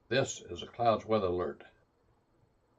This is a Clouds weather alert.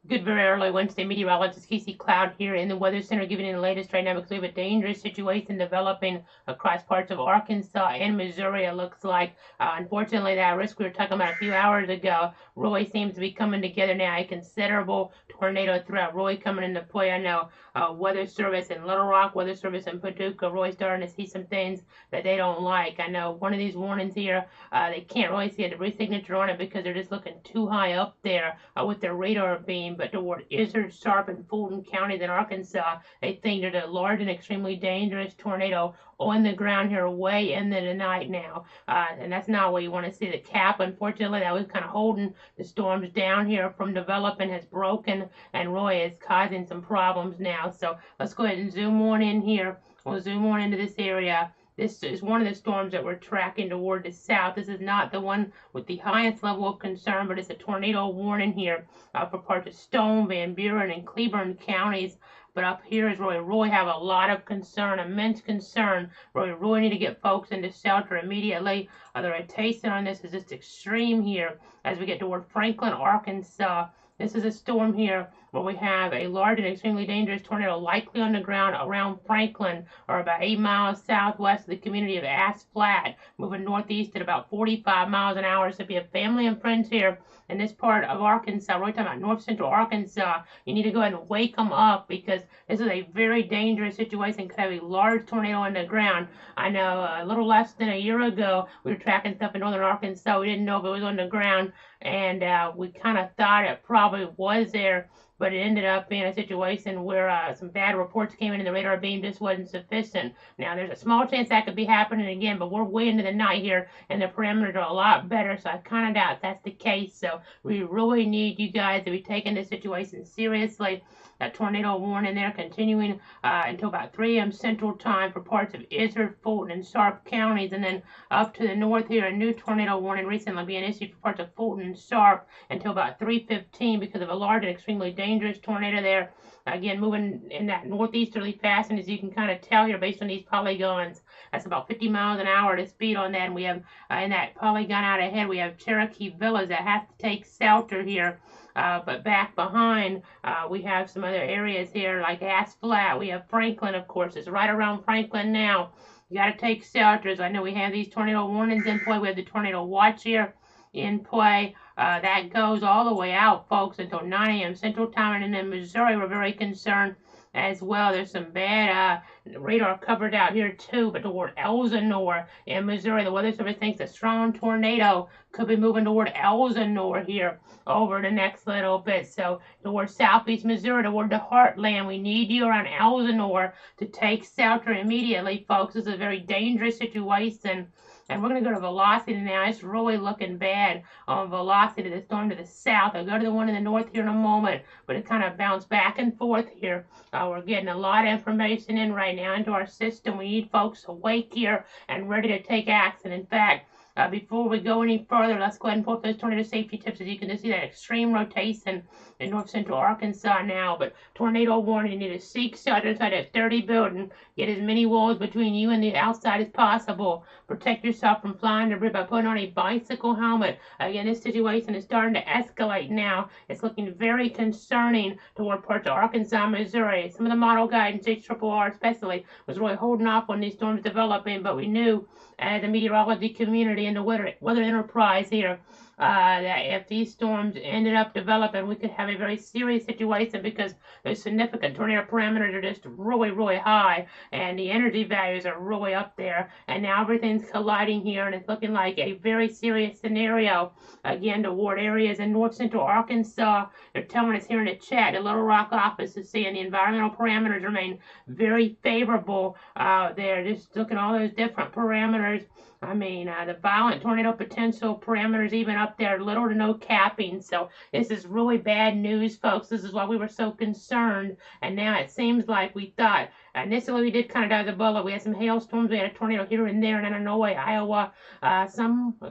Good, very early Wednesday. Meteorologist Casey Cloud here in the Weather Center giving you the latest right now because we have a dangerous situation developing across parts of Arkansas and Missouri, it looks like. Unfortunately, that risk we were talking about a few hours ago really seems to be coming together now. A considerable tornado threat really coming into play. I know Weather Service in Little Rock, Weather Service in Paducah, really starting to see some things that they don't like. I know one of these warnings here, they can't really see a debris signature on it because they're just looking too high up there with their radar beam. But toward Izard, Sharp, and Fulton counties in Arkansas, they think there's a large and extremely dangerous tornado on the ground here way into the night now. And that's not what you want to see. The cap, unfortunately, that was kind of holding the storms down here from developing has broken and really is causing some problems now. So let's go ahead and zoom on in here. We'll zoom on into this area. This is one of the storms that we're tracking toward the south. This is not the one with the highest level of concern, but it's a tornado warning here for parts of Stone, Van Buren, and Cleburne counties. But up here is where we really have a lot of concern, immense concern, where we really need to get folks into shelter immediately. The rotation on this is just extreme here as we get toward Franklin, Arkansas. This is a storm here where we have a large and extremely dangerous tornado likely on the ground around Franklin, or about 8 miles southwest of the community of Ass Flat, moving northeast at about 45 miles an hour. So if you have family and friends here in this part of Arkansas, we're talking about north central Arkansas, you need to go ahead and wake them up because this is a very dangerous situation. Could have a large tornado on the ground. I know a little less than a year ago, we were tracking stuff in northern Arkansas. We didn't know if it was on the ground, and we kind of thought it probably was there, but it ended up being a situation where some bad reports came in and the radar beam just wasn't sufficient. Now, there's a small chance that could be happening again, but we're way into the night here, and the parameters are a lot better, so I kind of doubt that's the case. So we really need you guys to be taking this situation seriously. That tornado warning there continuing until about 3 a.m. Central Time for parts of Izard, Fulton, and Sharp counties, and then up to the north here, a new tornado warning recently being issued for parts of Fulton and Sharp until about 3:15 because of a large and extremely dangerous tornado there. Again, moving in that northeasterly fashion, as you can kind of tell here based on these polygons. That's about 50 miles an hour to speed on that. And we have in that polygon out ahead, we have Cherokee Villas that have to take shelter here. But back behind, we have some other areas here like Ass Flat. We have Franklin, of course. It's right around Franklin now. You got to take shelters. I know we have these tornado warnings in play. We have the tornado watch here in play. That goes all the way out, folks, until 9 a.m. Central Time. And in Missouri, we're very concerned as well. There's some bad radar covered out here too, but toward Elsinore in Missouri, the Weather Service thinks a strong tornado could be moving toward Elsinore here over the next little bit. So toward southeast Missouri, toward the heartland, we need you around Elsinore to take shelter immediately, folks. This is a very dangerous situation. And we're going to go to velocity now. It's really looking bad on velocity. The storm to the south. I'll go to the one in the north here in a moment, but it kind of bounced back and forth here. We're getting a lot of information in right now into our system. We need folks awake here and ready to take action. In fact, before we go any further, let's go ahead and pull up those tornado safety tips. As you can just see that extreme rotation in north central Arkansas now. But tornado warning, you need to seek shelter inside that sturdy building. Get as many walls between you and the outside as possible. Protect yourself from flying debris by putting on a bicycle helmet. Again, this situation is starting to escalate now. It's looking very concerning toward parts of Arkansas, Missouri. Some of the model guidance, HRRR especially, was really holding off on these storms developing, but we knew as a meteorology community and the weather enterprise here that if these storms ended up developing, we could have a very serious situation because the significant tornado parameters are just really, really high, and the energy values are really up there. And now everything's colliding here, and it's looking like a very serious scenario. Again, toward areas in north central Arkansas, they're telling us here in the chat, the Little Rock office is seeing the environmental parameters remain very favorable. They're just looking at all those different parameters. I mean, the violent tornado potential parameters even up there, little to no capping. So this is really bad news, folks. This is why we were so concerned. And now it seems like we thought Initially, we did kind of dodge a bullet. We had some hailstorms. We had a tornado here and there in Illinois, Iowa, a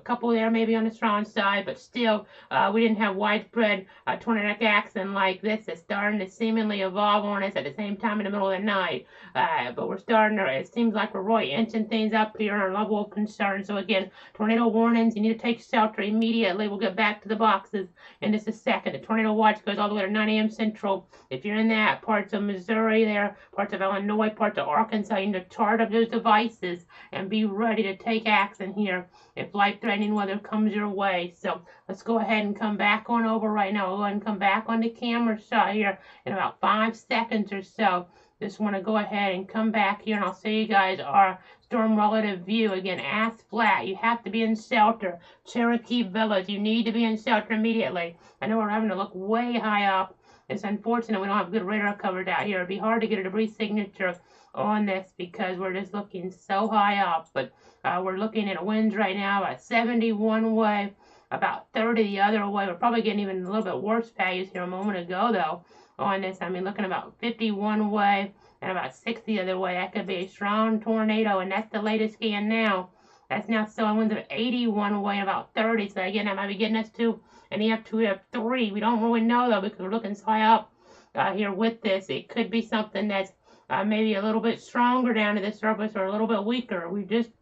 couple there maybe on the strong side, but still, we didn't have widespread tornadic action like this. It's starting to seemingly evolve on us at the same time in the middle of the night. But we're starting to, it seems like we're really inching things up here in our level of concern. So again, tornado warnings, you need to take shelter immediately. We'll get back to the boxes in just a second. The tornado watch goes all the way to 9 a.m. Central. If you're in that, parts of Missouri there, parts of Illinois, parts of Arkansas, you need to chart up those devices and be ready to take action here if life-threatening weather comes your way. So let's go ahead and come back on over right now. We'll go ahead and come back on the camera shot here in about 5 seconds or so. Just want to go ahead and come back here and I'll show you guys our storm relative view. Again, ass flat. You have to be in shelter. Cherokee Village, you need to be in shelter immediately. I know we're having to look way high up. It's unfortunate we don't have good radar coverage out here. It'd be hard to get a debris signature on this because we're just looking so high up. But we're looking at winds right now at 70 one way, about 30 the other way. We're probably getting even a little bit worse values here a moment ago, though, on this. I mean, looking about 50 one way and about 60 the other way. That could be a strong tornado, and that's the latest scan now. That's now showing winds of 80 one way and about 30. So again, that might be getting us to an EF2, EF3. We don't really know, though, because we're looking so high up here with this. It could be something that's maybe a little bit stronger down to the surface or a little bit weaker.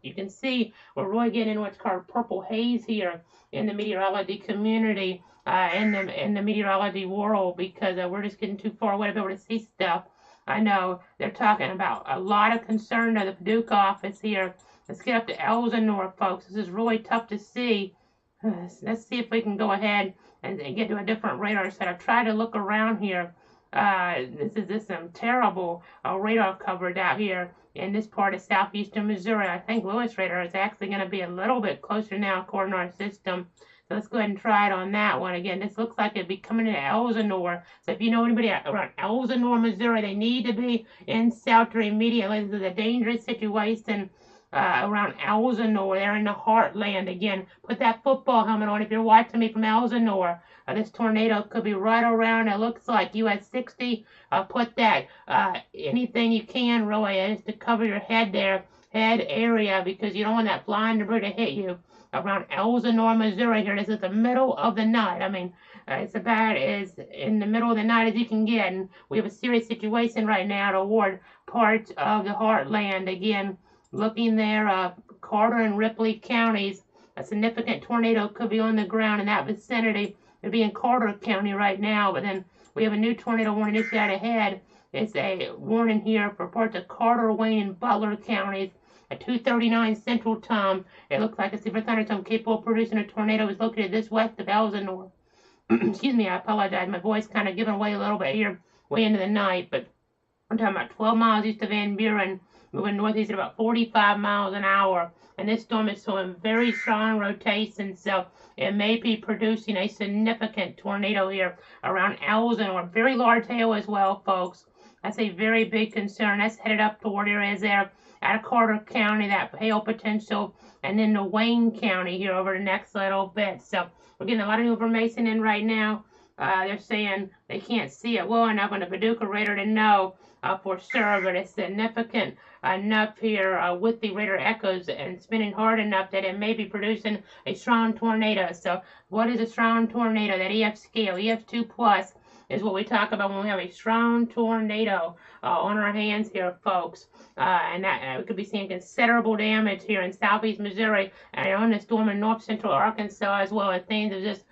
You can see we're really getting what's called purple haze here in the meteorology community, in the meteorology world, because we're just getting too far away to be able to see stuff. I know they're talking about a lot of concern to the Paducah office here. Let's get up to Elsinore, folks. This is really tough to see. Let's see if we can go ahead and get to a different radar set. I've tried to look around here. This is just some terrible radar coverage out here in this part of southeastern Missouri. I think Lewis radar is actually going to be a little bit closer now according to our system. So let's go ahead and try it on that one. Again, this looks like it'd be coming into Elsinore. So if you know anybody around Elsinore, Missouri, they need to be in shelter immediately. This is a dangerous situation around Elsinore. They're in the heartland. Again, put that football helmet on if you're watching me from Elsinore. This tornado could be right around, it looks like, US 60. Put that, anything you can, really, is to cover your head there, head area, because you don't want that flying debris to hit you around Elsinore, Missouri here. This is the middle of the night. I mean, it's about as in the middle of the night as you can get, and we have a serious situation right now toward parts of the heartland. Again, looking there, Carter and Ripley counties, a significant tornado could be on the ground in that vicinity. It'd be in Carter County right now, but then we have a new tornado warning issued out ahead. It's a warning here for parts of Carter, Wayne, and Butler counties at 2:39 Central Time. It looks like a severe thunderstorm capable of producing a tornado is located this west of Elsinore. Excuse me, I apologize. My voice kind of giving away a little bit here, way into the night, but I'm talking about 12 miles east of Van Buren, moving northeast at about 45 miles an hour. And this storm is showing very strong rotation, so it may be producing a significant tornado here around Elsinore. Very large hail as well, folks. That's a very big concern. That's headed up toward areas there out of Carter County, that hail potential, and then to Wayne County here over the next little bit. So we're getting a lot of new information in right now. They're saying they can't see it well enough on the Paducah radar to know for sure, but it's significant enough here with the radar echoes and spinning hard enough that it may be producing a strong tornado. So what is a strong tornado? That EF scale, EF2 plus, is what we talk about when we have a strong tornado on our hands here, folks. And that we could be seeing considerable damage here in southeast Missouri and on the storm in north central Arkansas as well. And things are just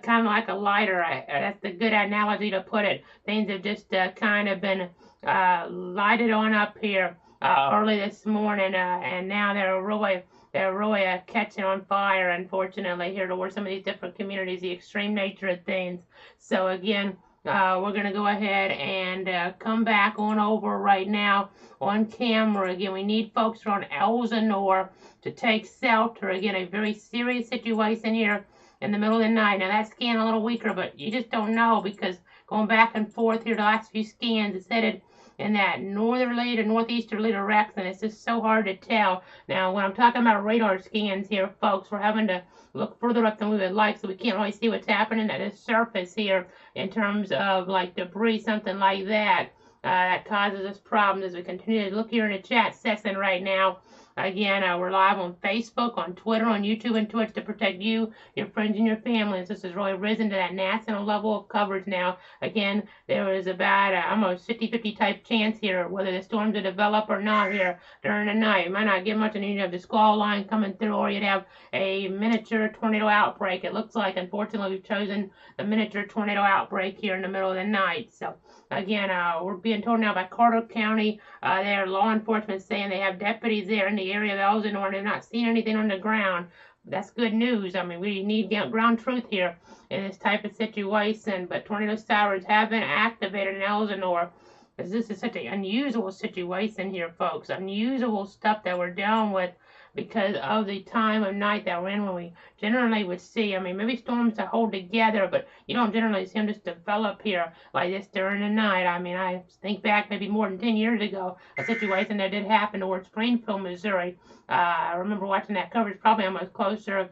kind of like a lighter. That's a good analogy to put it. Things have just kind of been lighted on up here early this morning, and now they're really catching on fire, unfortunately, here towards some of these different communities, the extreme nature of things. So again, we're going to go ahead and come back on over right now on camera. Again, we need folks from Elsinore to take shelter. Again, a very serious situation here in the middle of the night. Now, that scan a little weaker, but you just don't know, because going back and forth here the last few scans, it's headed in that northerly to northeasterly direction. It's just so hard to tell. Now, when I'm talking about radar scans here, folks, we're having to look further up than we would like, so we can't really see what's happening at the surface here in terms of like debris, something like that. that causes us problems as we continue to look here in the chat section right now. Again, we're live on Facebook, on Twitter, on YouTube, and Twitch to protect you, your friends, and your families. This has really risen to that national level of coverage now. Again, there is about almost 50-50 type chance here whether the storms will develop or not here during the night. It might not get much, and you'd have the squall line coming through, or you'd have a miniature tornado outbreak. It looks like, unfortunately, we've chosen the miniature tornado outbreak here in the middle of the night. So, again, we're being told now by Carter County, their law enforcement saying they have deputies there in the area of Elsinore, and they're not seeing anything on the ground. That's good news. I mean, we need ground truth here in this type of situation, but tornado sirens have been activated in Elsinore. This is such an unusual situation here, folks. Unusual stuff that we're dealing with because of the time of night that we're in when we generally would see. I mean, maybe storms that hold together, but you don't generally see them just develop here like this during the night. I mean, I think back maybe more than 10 years ago, a situation that did happen towards Springfield, Missouri. I remember watching that coverage probably almost closer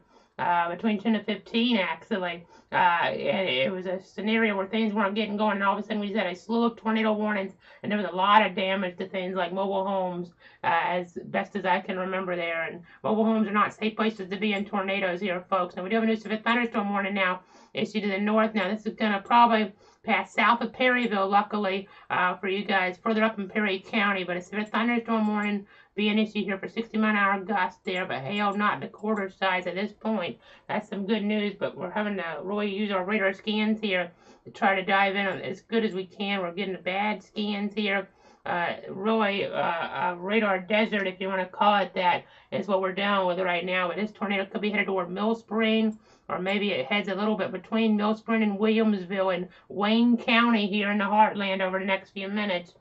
between 10 to 15 actually. And it was a scenario where things weren't getting going, and all of a sudden we just had a slew of tornado warnings, and there was a lot of damage to things like mobile homes, as best as I can remember there. And mobile homes are not safe places to be in tornadoes here, folks. Now we do have a new severe thunderstorm warning now issued to the north. Now this is going to probably pass south of Perryville, luckily for you guys, further up in Perry County, but a severe thunderstorm warning being issued here for 60-mile-an-hour gusts there, but hail not the quarter size at this point. That's some good news, but we're having to really use our radar scans here to try to dive in as good as we can. We're getting the bad scans here. Really, a radar desert, if you want to call it that, is what we're dealing with right now. But this tornado could be headed toward Mill Spring, or maybe it heads a little bit between Mill Spring and Williamsville and Wayne County here in the heartland over the next few minutes.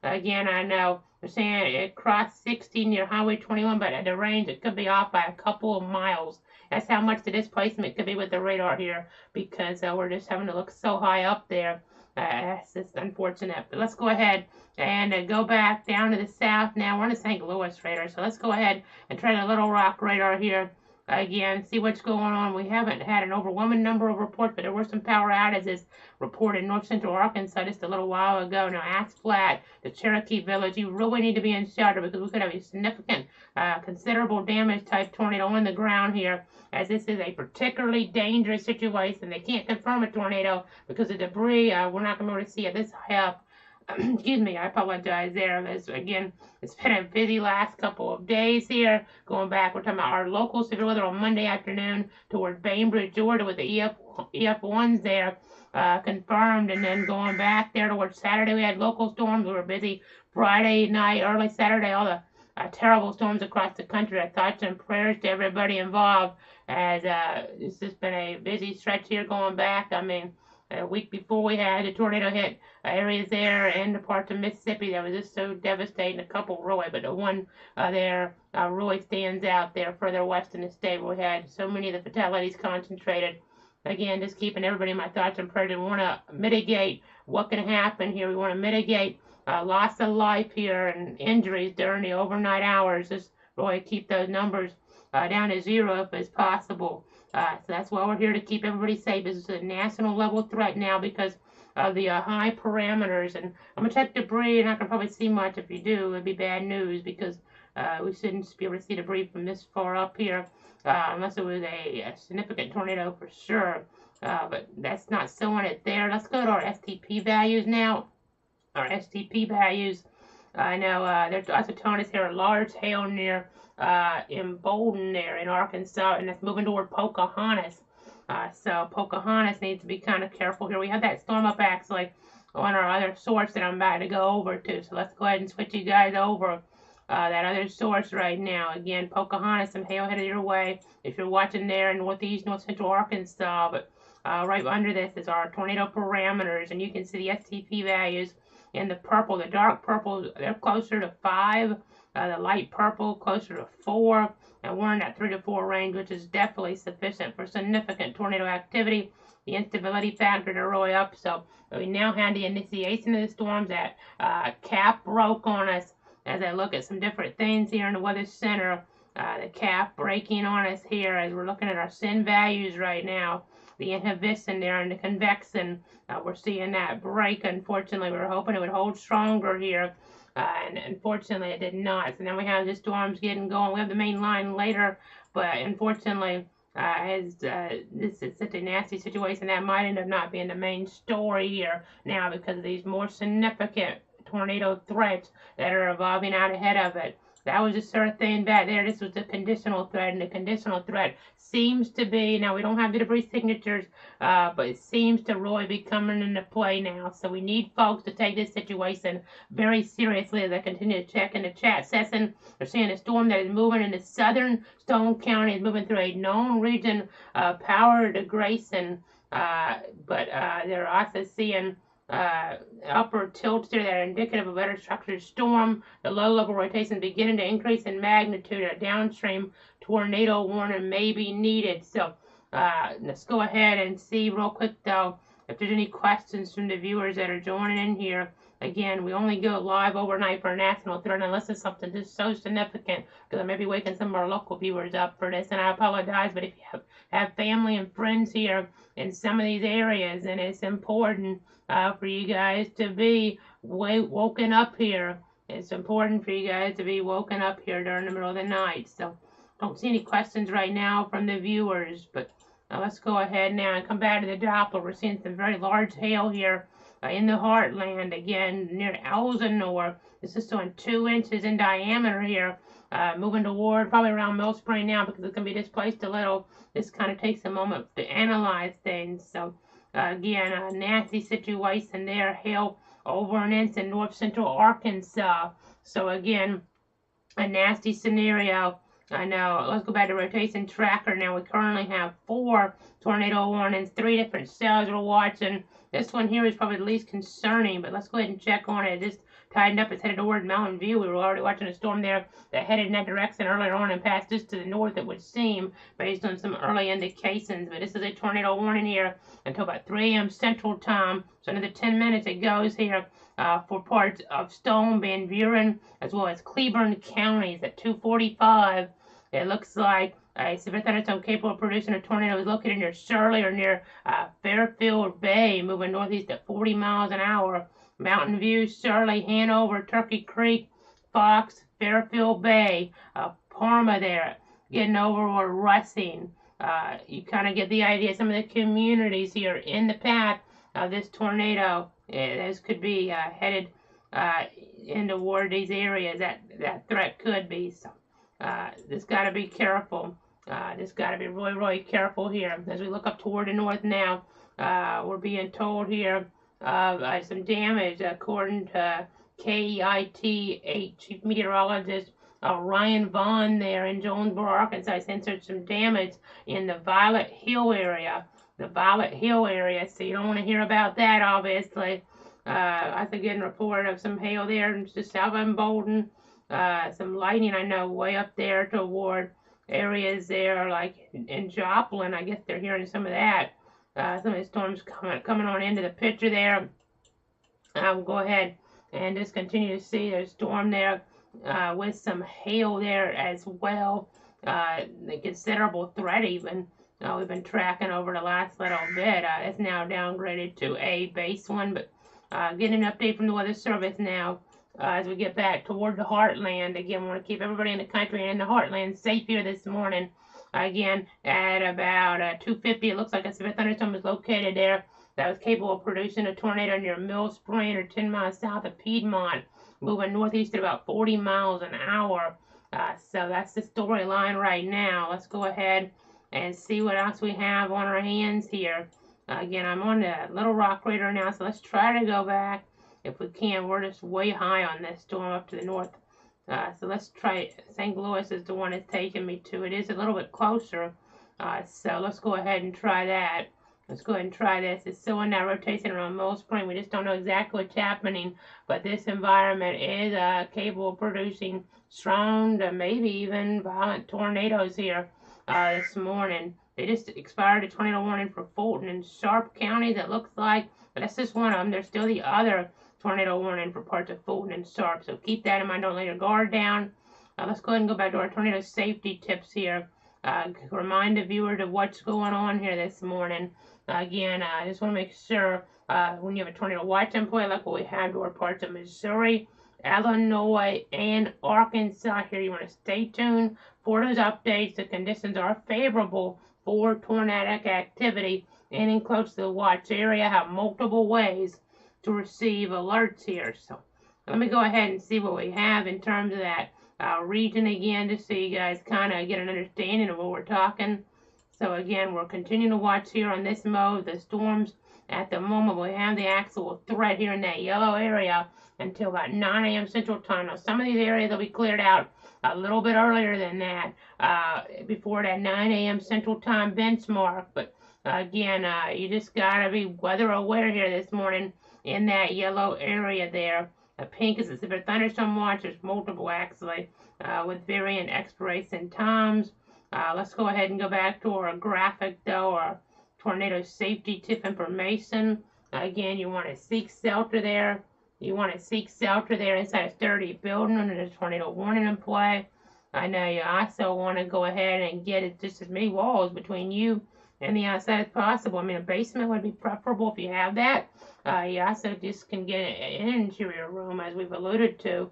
Again, I know they're saying it crossed 60 near Highway 21, but at the range it could be off by a couple of miles. That's how much the displacement could be with the radar here, because we're just having to look so high up there. That's just unfortunate. But let's go ahead and go back down to the south now. We're on the St. Louis radar, so let's go ahead and try the Little Rock radar here. Again, see what's going on. We haven't had an overwhelming number of reports, but there were some power outages reported in north central Arkansas just a little while ago. Now, Axe Flat, the Cherokee Village, you really need to be in shelter because we could have a significant, considerable damage type tornado on the ground here, as this is a particularly dangerous situation. They can't confirm a tornado because of debris. We're not going to be able to see it this high up. Excuse me, I apologize there. Again, it's been a busy last couple of days here. Going back, we're talking about our local severe weather on Monday afternoon toward Bainbridge, Georgia, with the EF1s there confirmed, and then going back there towards Saturday, we had local storms. We were busy Friday night, early Saturday, all the terrible storms across the country. Our thoughts and prayers to everybody involved, as it's just been a busy stretch here going back. I mean, a week before we had a tornado hit areas there and the parts of Mississippi that was just so devastating. A couple really, but the one there really stands out there further west in the state where we had so many of the fatalities concentrated. Again, just keeping everybody in my thoughts and prayers. We want to mitigate what can happen here. We want to mitigate loss of life here and injuries during the overnight hours. Just really keep those numbers down to zero if it's possible. So that's why we're here, to keep everybody safe. This is a national level threat now because of the high parameters. And I'm going to check debris. You're not going to probably see much. If you do, it'd be bad news because we shouldn't be able to see debris from this far up here unless it was a significant tornado for sure. But that's not showing it there. Let's go to our STP values now. Our STP values, I know they're also telling us here a large hail near in Bolden there in Arkansas, and that's moving toward Pocahontas. So Pocahontas needs to be kind of careful here. We have that storm up actually on our other source that I'm about to go over to. So let's go ahead and switch you guys over that other source right now. Again, Pocahontas, some hail headed your way if you're watching there in northeast, north central Arkansas. But right under this is our tornado parameters, and you can see the STP values in the purple. The dark purple, they're closer to 5. The light purple closer to 4, and we're in that 3 to 4 range, which is definitely sufficient for significant tornado activity. The instability factors are really up, so we now have the initiation of the storms. That cap broke on us. As I look at some different things here in the Weather Center, the cap breaking on us here as we're looking at our SIN values right now. the inhibition there and the convection. We're seeing that break. Unfortunately, we were hoping it would hold stronger here. And unfortunately, it did not. So now we have the storms getting going. We have the main line later, but unfortunately, this is such a nasty situation that might end up not being the main story here now because of these more significant tornado threats that are evolving out ahead of it. That was a sort of thing back there. This was a conditional threat, and the conditional threat seems to be, now we don't have the debris signatures, but it seems to really be coming into play now. So we need folks to take this situation very seriously as I continue to check in the chat session. They're seeing a storm that is moving into southern Stone County, is moving through a known region, power to Grayson, but they're also seeing upper tilts there that are indicative of a better structured storm. The low-level rotation beginning to increase in magnitude. A downstream tornado warning may be needed. So let's go ahead and see real quick, though, if there's any questions from the viewers that are joining in here. Again, we only go live overnight for a national threat unless it's something just so significant, because I may be waking some of our local viewers up for this, and I apologize, but if you have family and friends here in some of these areas, and it's important for you guys to be woken up here. It's important for you guys to be woken up here during the middle of the night. So don't see any questions right now from the viewers, but let's go ahead now and come back to the Doppler. We're seeing some very large hail here in the heartland, again, near Elsinore. This is doing 2 inches in diameter here, moving toward probably around Mill Spring now because it's going to be displaced a little. This kind of takes a moment to analyze things. So, again, a nasty situation there. Hail over an inch in north central Arkansas. So, again, a nasty scenario. I know. Let's go back to rotation tracker now. We currently have 4 tornado warnings, 3 different cells we're watching. This one here is probably the least concerning, but let's go ahead and check on it. Just tightened up. It's headed toward Mountain View. We were already watching a storm there that headed in that direction earlier on and passed just to the north, it would seem, based on some early indications. But this is a tornado warning here until about 3 a.m. Central Time. So another 10 minutes it goes here for parts of Stone, Van Buren, as well as Cleburne counties at 2:45. It looks like a severe thunderstorm capable of producing a tornado is located near Shirley or near Fairfield Bay, moving northeast at 40 miles an hour. Mountain View, Shirley, Hanover, Turkey Creek, Fox, Fairfield Bay, Parma there, getting over or Russing. You kind of get the idea. Some of the communities here in the path of this tornado, this could be headed in toward these areas. That threat could be. So, just got to be careful. Just got to be really, really careful here. As we look up toward the north now, we're being told here of some damage according to KITH Chief Meteorologist Ryan Vaughn there in Jonesboro, Arkansas. Censored some damage in the Violet Hill area. The Violet Hill area. So you don't want to hear about that, obviously. I was getting a report of some hail there just south of Bolden. Some lightning, I know, way up there toward areas there, like in Joplin. I guess they're hearing some of that. Some of the storms coming on into the picture there. We'll go ahead and just continue to see there's storm there with some hail there as well. The considerable threat even. We've been tracking over the last little bit. It's now downgraded to a base one, but getting an update from the Weather Service now. As we get back toward the heartland. Again, we want to keep everybody in the country and in the heartland safe here this morning. Again, at about 2:50, it looks like a severe thunderstorm is located there that was capable of producing a tornado near Mill Spring or 10 miles south of Piedmont, moving northeast at about 40 miles an hour. So that's the storyline right now. Let's go ahead and see what else we have on our hands here. Again, I'm on the Little Rock radar now, so let's try to go back. If we can, we're just way high on this storm up to the north. So let's try it. St. Louis is the one it's taking me to. It is a little bit closer. So let's go ahead and try that. Let's go ahead and try this. It's still in that rotation around Mill Spring. We just don't know exactly what's happening. But this environment is capable of producing strong to maybe even violent tornadoes here this morning. They just expired a tornado warning for Fulton and Sharp counties, it looks like. But that's just one of them. There's still the other tornado warning for parts of Fulton and Sharp. So keep that in mind. Don't let your guard down. Let's go ahead and go back to our tornado safety tips here. remind the viewers of what's going on here this morning. Again, I just want to make sure when you have a tornado watch in play, like what we have toward parts of Missouri, Illinois, and Arkansas here, you want to stay tuned for those updates. The conditions are favorable for tornadic activity and close to the watch area. Have multiple ways to receive alerts here. So let me go ahead and see what we have in terms of that region again, just so you guys kind of get an understanding of what we're talking. So again, we're continuing to watch here on this mode the storms. At the moment, we have the actual threat here in that yellow area until about 9 a.m. Central Time. Now, some of these areas will be cleared out a little bit earlier than that, before that 9 a.m. Central Time benchmark. But again, you just got to be weather aware here this morning in that yellow area there. Pink is a severe thunderstorm watch. There's multiple actually, with varying expiration times. Let's go ahead and go back to our graphic though, our tornado safety tip information. Again, you want to seek shelter there. You want to seek shelter there inside a sturdy building under the tornado warning in play. I know you also want to go ahead and get just as many walls between you and the outside as possible. I mean, a basement would be preferable if you have that. You also just can get an interior room, as we've alluded to,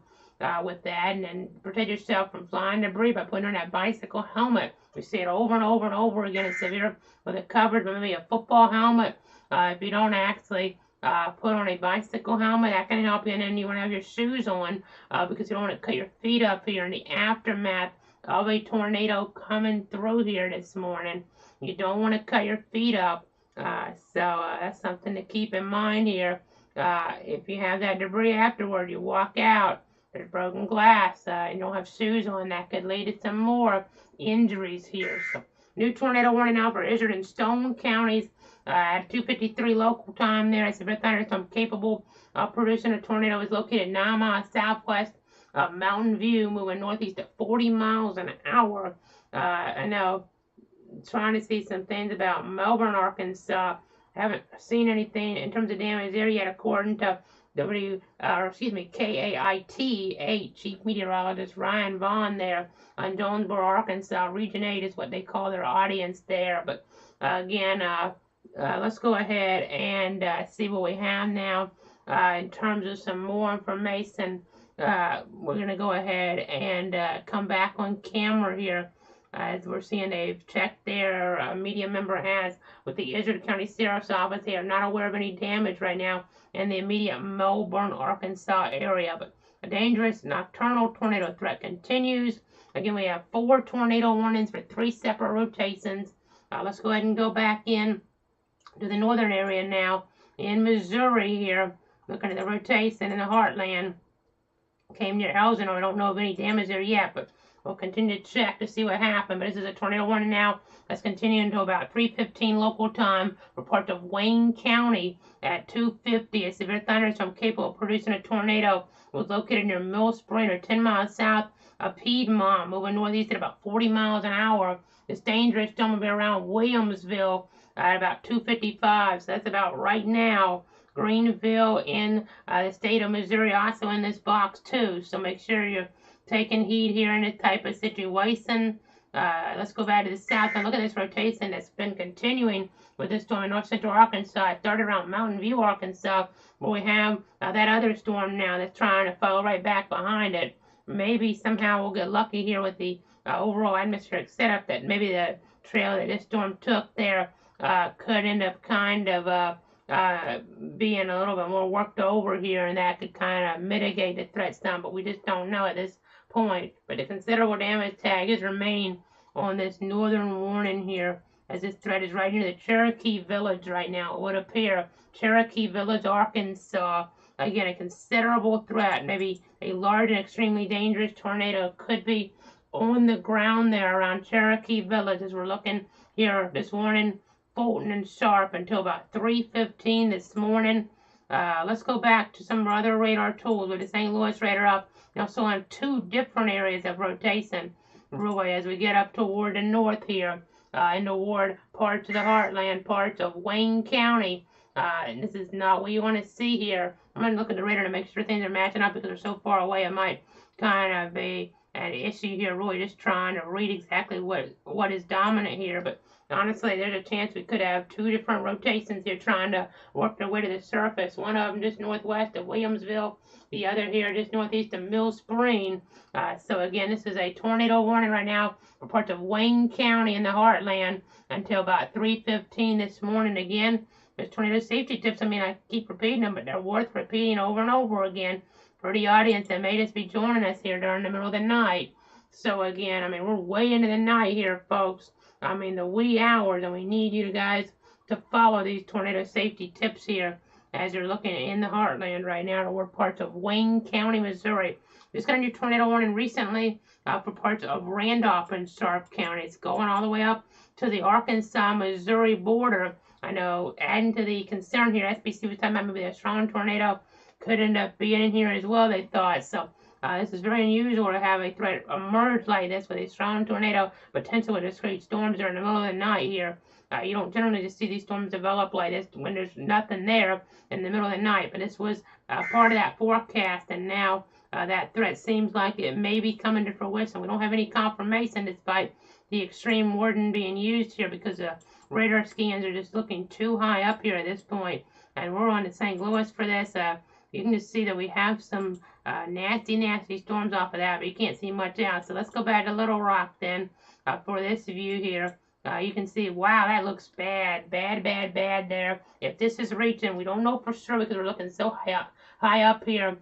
with that, and then protect yourself from flying debris by putting on that bicycle helmet. We see it over and over and over again. It's severe with a covered, but maybe a football helmet. If you don't actually put on a bicycle helmet, that can help you. And then you want to have your shoes on because you don't want to cut your feet up here in the aftermath of a tornado coming through here this morning. You don't want to cut your feet up. So that's something to keep in mind here. If you have that debris afterward, you walk out, there's broken glass, you don't have shoes on, that could lead to some more injuries here. So, new tornado warning now for Izard and Stone counties at 2:53 local time there. It's a thunderstorm capable of producing a tornado. Is located 9 miles southwest of Mountain View, moving northeast at 40 miles an hour. I know, trying to see some things about Melbourne, Arkansas. Haven't seen anything in terms of damage there yet, according to KAIT, Chief Meteorologist Ryan Vaughn there on Jonesboro, Arkansas. Region 8 is what they call their audience there. But again, let's go ahead and see what we have now in terms of some more information. We're going to go ahead and come back on camera here. As we're seeing, they've checked their media member has with the Izard County Sheriff's Office. They are not aware of any damage right now in the immediate Melbourne, Arkansas area, but a dangerous nocturnal tornado threat continues. Again, we have 4 tornado warnings for 3 separate rotations. Let's go ahead and go back in to the northern area now in Missouri here, looking at the rotation in the heartland. Came near Elsinore. I don't know of any damage there yet, but we'll continue to check to see what happened. But this is a tornado warning now that's continuing until about 3:15 local time for parts of Wayne County at 2:50. A severe thunderstorm capable of producing a tornado was located near Mill Spring, or 10 miles south of Piedmont, moving northeast at about 40 miles an hour. This dangerous storm will be around Williamsville at about 2:55. So that's about right now. Greenville in the state of Missouri also in this box too. So make sure you're taking heed here in this type of situation. Let's go back to the south and look at this rotation that's been continuing with this storm in north central Arkansas. It started around Mountain View, Arkansas, where we have that other storm now that's trying to follow right back behind it. Maybe somehow we'll get lucky here with the overall atmospheric setup, that maybe the trail that this storm took there could end up kind of being a little bit more worked over here, and that could kind of mitigate the threat some, but we just don't know at this point. But the considerable damage tag is remaining on this northern warning here, as this threat is right near the Cherokee Village right now. It would appear Cherokee Village, Arkansas. Again, a considerable threat, maybe a large and extremely dangerous tornado could be on the ground there around Cherokee Village, as we're looking here this morning. Fulton and Sharp until about 3:15 this morning. Let's go back to some other radar tools with the St. Louis radar up. Now, so on 2 different areas of rotation, really, as we get up toward the north here, and toward parts of the heartland, parts of Wayne County. And this is not what you want to see here. I'm going to look at the radar to make sure things are matching up, because they're so far away. It might kind of be an issue here, really just trying to read exactly what is dominant here. But honestly, there's a chance we could have two different rotations here trying to work their way to the surface. One of them just northwest of Williamsville, the other here just northeast of Mill Spring. So again, this is a tornado warning right now for parts of Wayne County in the heartland until about 3:15 this morning. Again, there's tornado safety tips. I mean, I keep repeating them, but they're worth repeating over and over again for the audience that made us be joining us here during the middle of the night. So again, I mean, we're way into the night here, folks. I mean, the wee hours, and we need you guys to follow these tornado safety tips here as you're looking in the heartland right now toward parts of Wayne County, Missouri. Just got a new tornado warning recently for parts of Randolph and Sharp County. It's going all the way up to the Arkansas-Missouri border. I know, adding to the concern here, SBC was talking about maybe a strong tornado could end up being in here as well, they thought. So this is very unusual to have a threat emerge like this with a strong tornado, potential with discrete storms during the middle of the night here. You don't generally just see these storms develop like this when there's nothing there in the middle of the night, but this was part of that forecast, and now that threat seems like it may be coming to fruition. We don't have any confirmation despite the extreme wording being used here because the radar scans are just looking too high up here at this point, and we're on to St. Louis for this. You can just see that we have some nasty storms off of that, but you can't see much else. So let's go back to Little Rock then for this view here. You can see, wow, that looks bad there. If this is reaching, we don't know for sure because we're looking so high up here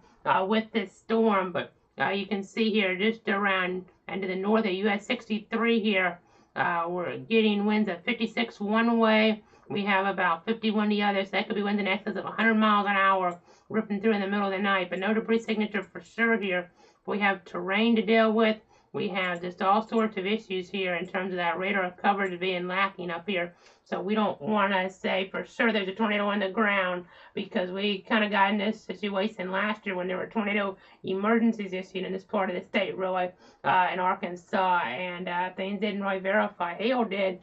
with this storm, but you can see here just around and to the north of US 63 here, we're getting winds at 56 one way. We have about 51 the other, so that could be winds in excess of 100 miles an hour ripping through in the middle of the night, but no debris signature for sure here. We have terrain to deal with. We have just all sorts of issues here in terms of that radar coverage being lacking up here. So we don't want to say for sure there's a tornado on the ground because we kind of got in this situation last year when there were tornado emergencies issued in this part of the state, really, in Arkansas, and things didn't really verify. Hail did,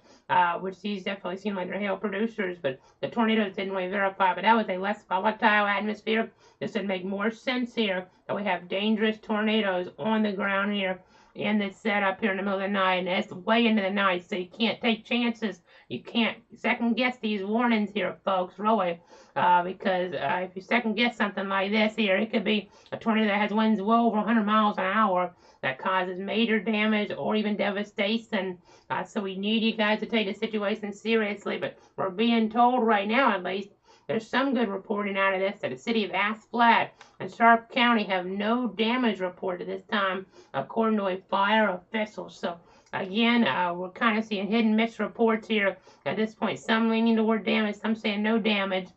which these definitely seem like they're hail producers, but the tornadoes didn't really verify. But that was a less volatile atmosphere. This would make more sense here that we have dangerous tornadoes on the ground here in this setup here in the middle of the night, and it's way into the night, so you can't take chances. You can't second guess these warnings here, folks, really, because if you second guess something like this here, it could be a tornado that has winds well over 100 miles an hour that causes major damage or even devastation. So we need you guys to take the situation seriously, but we're being told right now, at least, there's some good reporting out of this that the city of Ass Flat and Sharp County have no damage reported this time, according to a fire official. So again, we're kind of seeing hit and miss reports here at this point. Some leaning toward damage, some saying no damage,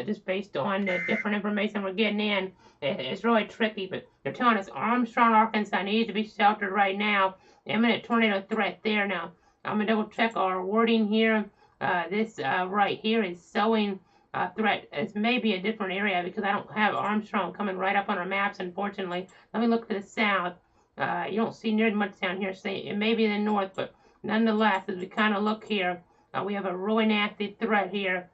just based on the different information we're getting in. It's really tricky, but they're telling us Armstrong, Arkansas needs to be sheltered right now. Imminent tornado threat there. Now, I'm going to double check our wording here. This right here is showing threat. It's maybe a different area because I don't have Armstrong coming right up on our maps, unfortunately. Let me look to the south. You don't see near much down here, so it may be in the north, but nonetheless, as we kind of look here, we have a really nasty threat here.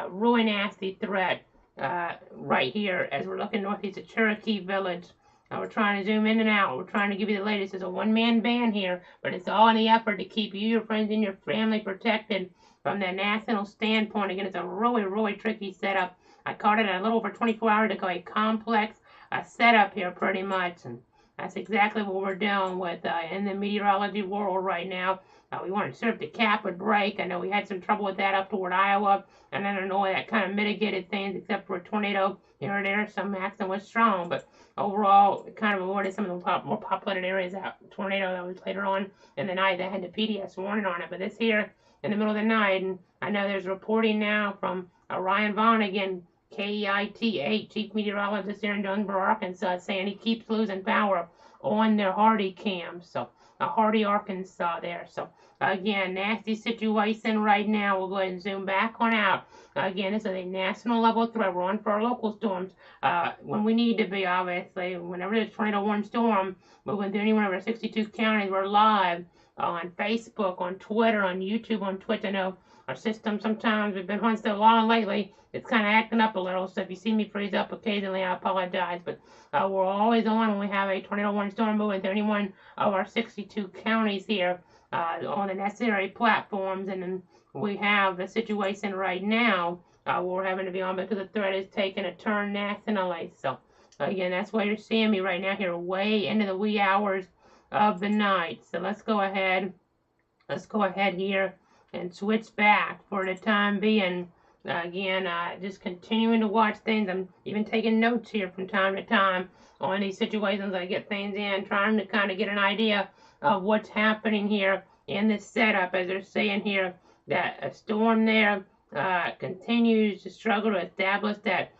Really nasty threat right here as we're looking northeast of Cherokee Village. We're trying to zoom in and out. We're trying to give you the latest. It's a one-man band here, but it's all in the effort to keep you, your friends, and your family protected from the national standpoint. Again, it's a really tricky setup. I called it a little over 24 hours ago, a complex setup here pretty much, and that's exactly what we're dealing with in the meteorology world right now. We weren't sure if the cap would break. I know we had some trouble with that up toward Iowa, and I don't know that kind of mitigated things except for a tornado here and there. Some action was strong, but overall, it kind of avoided some of the more populated areas. That tornado that was later on in the night that had the PDS warning on it, but this here in the middle of the night, and I know there's reporting now from Ryan Vaughn again, KEIT8, Chief Meteorologist here in Jonesboro, Arkansas, saying he keeps losing power on their Hardy cams. So, Hardy, Arkansas there. So, again, nasty situation right now. We'll go ahead and zoom back on out. Again, this is a national level threat. We're on for our local storms when we need to be, obviously. Whenever there's a tornado warning storm moving through any one of our 62 counties, we're live on Facebook, on Twitter, on YouTube, on Twitch. I know our system sometimes. We've been on so long lately, it's kind of acting up a little. So if you see me freeze up occasionally, I apologize. But we're always on when we have a tornado warning storm moving through any one of our 62 counties here on the necessary platforms. And then we have the situation right now we're having to be on because the threat is taking a turn nationally. So again, that's why you're seeing me right now here way into the wee hours of the night. So let's go ahead here and switch back for the time being. Again, just continuing to watch things. I'm even taking notes here from time to time on these situations. I get things in, trying to kind of get an idea of what's happening here in this setup. As they're saying here, that a storm there continues to struggle to establish that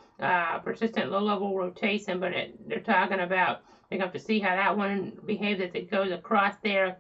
persistent low-level rotation, but they're talking about, they're going to have to see how that one behaves as it goes across there,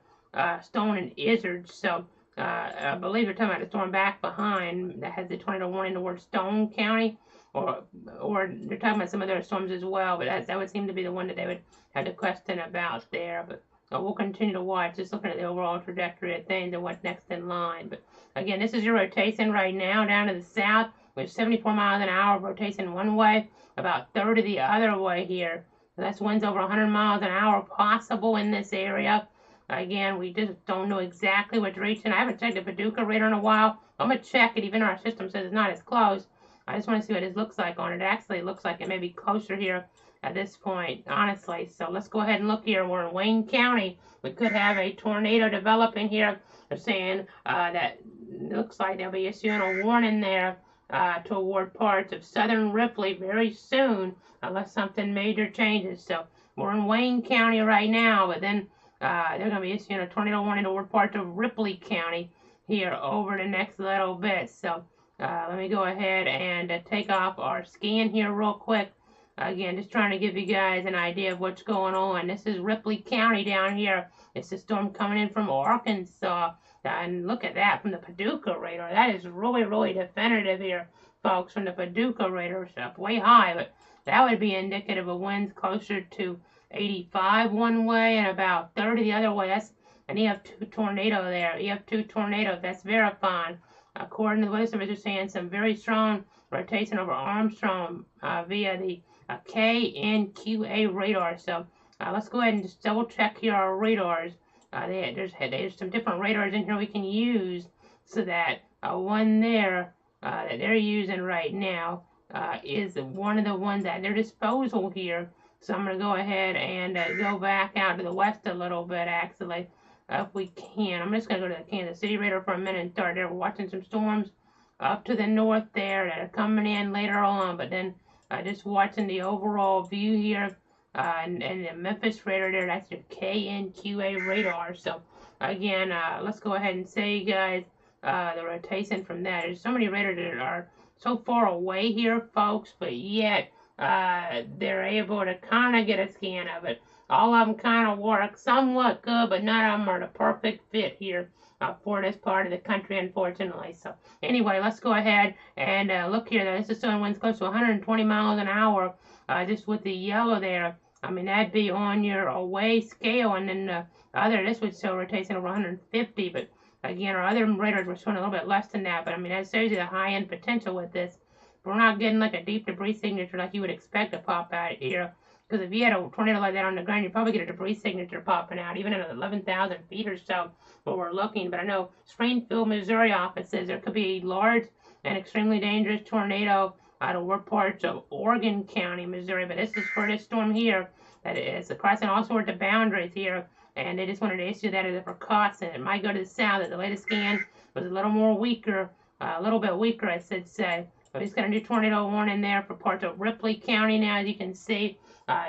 Stone and Izzard. So I believe they're talking about the storm back behind that has the tornado warning towards Stone County, or they're talking about some other storms as well, but that would seem to be the one that they would have the question about there. But we'll continue to watch, just looking at the overall trajectory of things and what's next in line. But again, this is your rotation right now down to the south, with 74 miles an hour rotation one way, about 30 the other way here. So that's winds over 100 miles an hour possible in this area. Again, we just don't know exactly what direction. I haven't checked the Paducah radar in a while. I'm going to check it, even though our system says it's not as close. I just want to see what it looks like on it. It actually looks like it may be closer here at this point, honestly. So let's go ahead and look here. We're in Wayne County. We could have a tornado developing here. They're saying that looks like they'll be issuing a warning there toward parts of southern Ripley very soon, unless something major changes. So we're in Wayne County right now, but then they're going to be issuing a tornado warning toward parts of Ripley County here over the next little bit. So let me go ahead and take off our scan here real quick. Again, just trying to give you guys an idea of what's going on. This is Ripley County down here. It's a storm coming in from Arkansas. And look at that from the Paducah radar. That is really, really definitive here, folks, from the Paducah radar. It's up way high, but that would be indicative of winds closer to 85 one way and about 30 the other way. That's an EF2 tornado there. EF2 tornado, that's verifying. According to the weather service, they're saying some very strong rotation over Armstrong via the KNQA radar. So let's go ahead and just double check here our radars. There's some different radars in here we can use, so that one there that they're using right now is one of the ones at their disposal here. So I'm going to go ahead and go back out to the west a little bit, actually, if we can. I'm just going to go to the Kansas City radar for a minute and start there. We're watching some storms up to the north there that are coming in later on, but then just watching the overall view here, and the Memphis radar there, that's your KNQA radar. So again, let's go ahead and say, guys, the rotation from that. There's so many radars that are so far away here, folks, but yet they're able to kind of get a scan of it. All of them kind of work somewhat good, but none of them are the perfect fit here for this part of the country, unfortunately. So anyway, let's go ahead and look here. This is showing winds close to 120 miles an hour, just with the yellow there. I mean, that'd be on your away scale, and then this would show rotation over 150, but again, our other radars were showing a little bit less than that, but I mean, that shows you the high-end potential with this. But we're not getting like a deep debris signature like you would expect to pop out here. Because if you had a tornado like that on the ground, you'd probably get a debris signature popping out, even at 11,000 feet or so where we're looking. But I know Springfield, Missouri offices, there could be a large and extremely dangerous tornado toward parts of Oregon County, Missouri. But this is for this storm here that is crossing all sorts of boundaries here. And they just wanted to issue that as a precaution. It might go to the south. The latest scan was a little more weaker, a little bit weaker, I should say. But he's got a new tornado warning there for parts of Ripley County now, as you can see.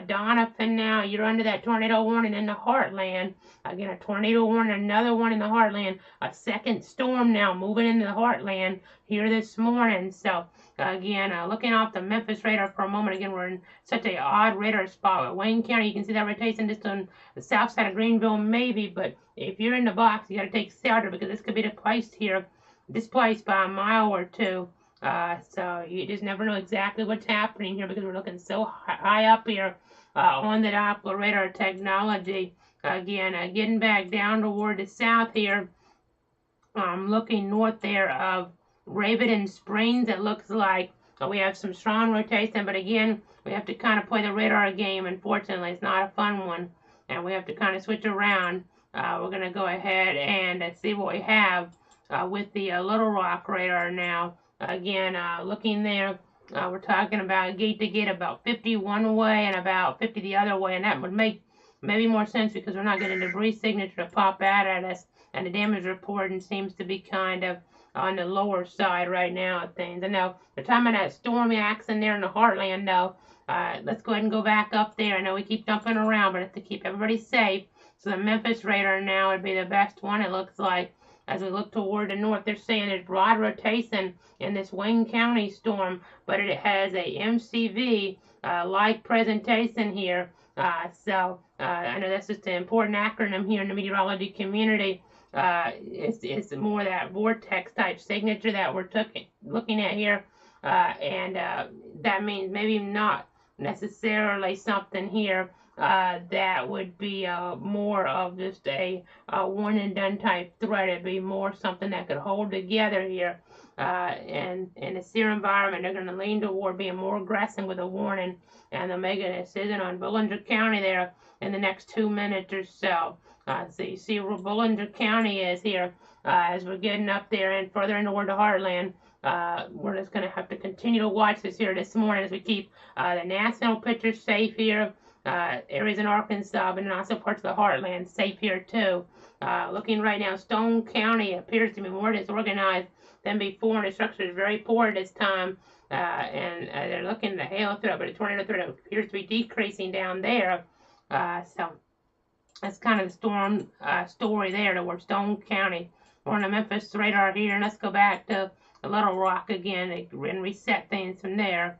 Donovan now, you're under that tornado warning in the heartland. Again, a tornado warning, another one in the heartland. A second storm now moving into the heartland here this morning. So, again, looking off the Memphis radar for a moment. Again, we're in such a odd radar spot. At Wayne County, you can see that rotation just on the south side of Greenville, maybe. But if you're in the box, you got to take shelter, because this could be displaced by a mile or two. So you just never know exactly what's happening here, because we're looking so high up here on the Doppler radar technology. Again, getting back down toward the south here, looking north there of Raven Springs. It looks like we have some strong rotation, but again, we have to kind of play the radar game. Unfortunately, it's not a fun one, and we have to kind of switch around. We're going to go ahead and see what we have with the Little Rock radar now. Again, looking there, we're talking about gate to gate about 50 one way and about 50 the other way, and that would make maybe more sense because we're not getting debris signature to pop out at us, and the damage reporting seems to be kind of on the lower side right now of things. And now the time of that stormy action there in the heartland, though, let's go ahead and go back up there. I know we keep jumping around, but it's to keep everybody safe. So the Memphis radar now would be the best one, it looks like. As we look toward the north, they're saying there's broad rotation in this Wayne County storm, but it has a MCV like presentation here. I know that's just an important acronym here in the meteorology community. It's more that vortex type signature that we're looking at here, and that means maybe not necessarily something here that would be more of just a one and done type threat. It'd be more something that could hold together here. And in a severe environment, they're going to lean toward being more aggressive with a warning, and they'll make a decision on Bollinger County there in the next 2 minutes or so. So you see where Bollinger County is here as we're getting up there and further toward the heartland. We're just going to have to continue to watch this here this morning as we keep the national pictures safe here, areas in Arkansas, but also parts of the heartland safe here too. Looking right now, Stone County appears to be more disorganized than before, and the structure is very poor this time. And they're looking at the hail threat, but the tornado threat appears to be decreasing down there. So that's kind of the storm story there toward Stone County. We're on the Memphis radar here, and let's go back to Little Rock again and reset things from there.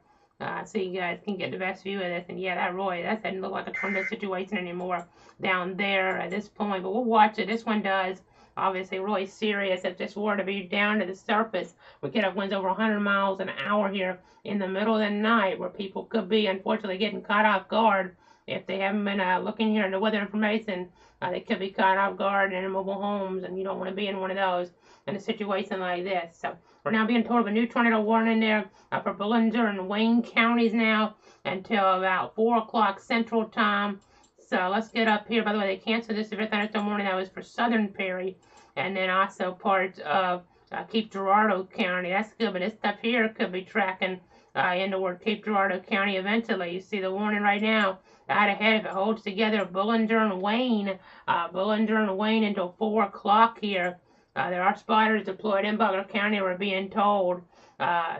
So you guys can get the best view of this. And yeah, that doesn't look like a tornado situation anymore down there at this point, but we'll watch it. This one does. Obviously really serious. If this were to be down to the surface, we could have winds over 100 miles an hour here in the middle of the night, where people could be unfortunately getting caught off guard if they haven't been looking here in the weather information. They could be caught off guard in mobile homes, and you don't want to be in one of those in a situation like this. So we're now being told of a new tornado warning there for Bollinger and Wayne counties now until about 4 o'clock Central Time. So let's get up here. By the way, they canceled this severe thunderstorm warning that was for Southern Perry, and then also parts of Cape Girardeau County. That's good, but this stuff here could be tracking in toward Cape Girardeau County eventually. You see the warning right now out ahead. If it holds together, Bollinger and Wayne until 4 o'clock here. There are spotters deployed in Butler County, we're being told.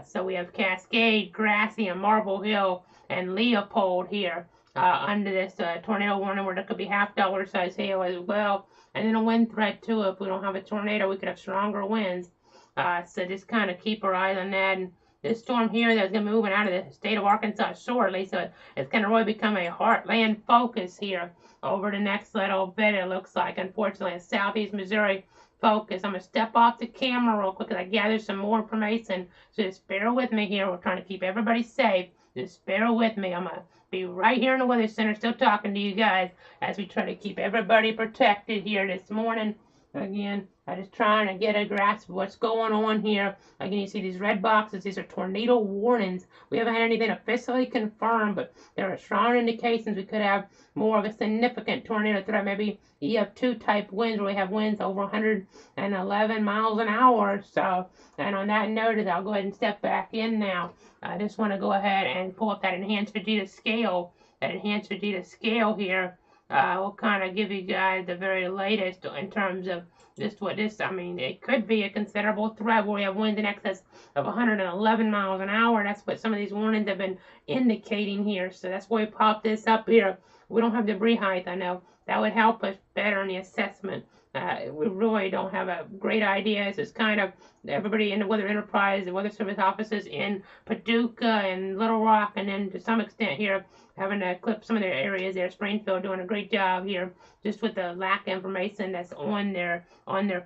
So we have Cascade, Grassy, and Marble Hill, and Leopold here under this tornado warning, where there could be half-dollar size hail as well. And then a wind threat too. If we don't have a tornado, we could have stronger winds. So just kind of keep our eyes on that. And this storm here that's going to be moving out of the state of Arkansas shortly, so it's going to really become a heartland focus here over the next little bit, it looks like. Unfortunately, in southeast Missouri focus. I'm going to step off the camera real quick as I gather some more information. So just bear with me here. We're trying to keep everybody safe. Just bear with me. I'm going to be right here in the Weather Center still talking to you guys as we try to keep everybody protected here this morning. Again, I'm just trying to get a grasp of what's going on here. Again, you see these red boxes. These are tornado warnings. We haven't had anything officially confirmed, but there are strong indications we could have more of a significant tornado threat, maybe EF2 type winds, where we have winds over 111 miles an hour. So, and on that note, I'll go ahead and step back in now. I just want to go ahead and pull up that enhanced Vegeta scale. That enhanced Vegeta scale here will kind of give you guys the very latest in terms of just what this, I mean, it could be a considerable threat where we have winds in excess of 111 miles an hour. That's what some of these warnings have been indicating here. So that's why we popped this up here. We don't have debris height, I know. That would help us better in the assessment. We really don't have a great idea. It's just kind of everybody in the Weather Enterprise, the Weather Service offices in Paducah and Little Rock, and then to some extent here, having to clip some of their areas there. Springfield doing a great job here, just with the lack of information that's on their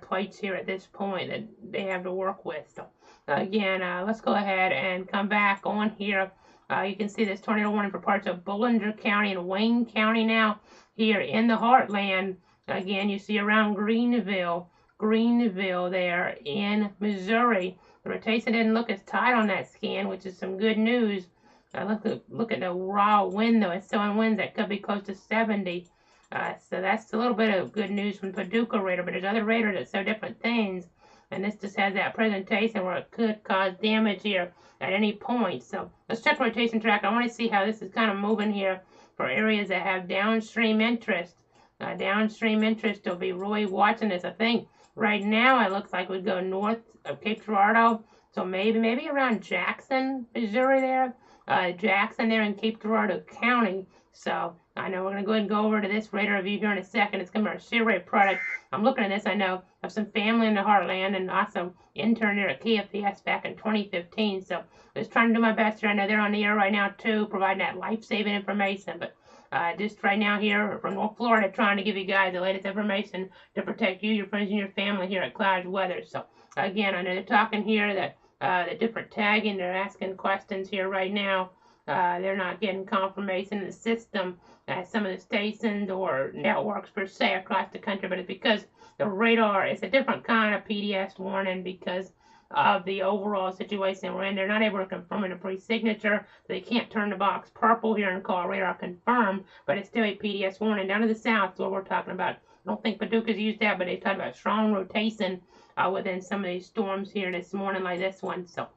plates here at this point that they have to work with. So again, let's go ahead and come back on here. You can see this tornado warning for parts of Bollinger County and Wayne County now here in the heartland. Again, you see around Greenville, Greenville there in Missouri. The rotation didn't look as tight on that scan, which is some good news. Look at the raw wind, though. It's showing winds that could be close to 70. So that's a little bit of good news from Paducah radar, but there's other radars that show different things. And this just has that presentation where it could cause damage here at any point. So let's check rotation track. I want to see how this is kind of moving here for areas that have downstream interest. Downstream interest will be really watching this. I think right now it looks like we'd go north of Cape Girardeau. So maybe around Jackson, Missouri there. Jackson there in Cape Girardeau County. So I know we're going to go ahead and go over to this radar review here in a second. It's going to be our Survey product. I'm looking at this. I know of some family in the heartland and also interned there at KFPS back in 2015. So just trying to do my best here. I know they're on the air right now too, providing that life-saving information. But just right now here from North Florida, trying to give you guys the latest information to protect you, your friends, and your family here at Clouds Weather. So again, I know they're talking here that the different tagging, they're asking questions here right now. They're not getting confirmation in the system at some of the stations or networks per se across the country, but it's because the radar is a different kind of PDS warning because of the overall situation we're in. They're not able to confirm in a pre-signature. They can't turn the box purple here and call radar confirmed, but it's still a PDS warning. Down to the south is what we're talking about. I don't think Paducah's used that, but they talked about strong rotation within some of these storms here this morning, like this one. So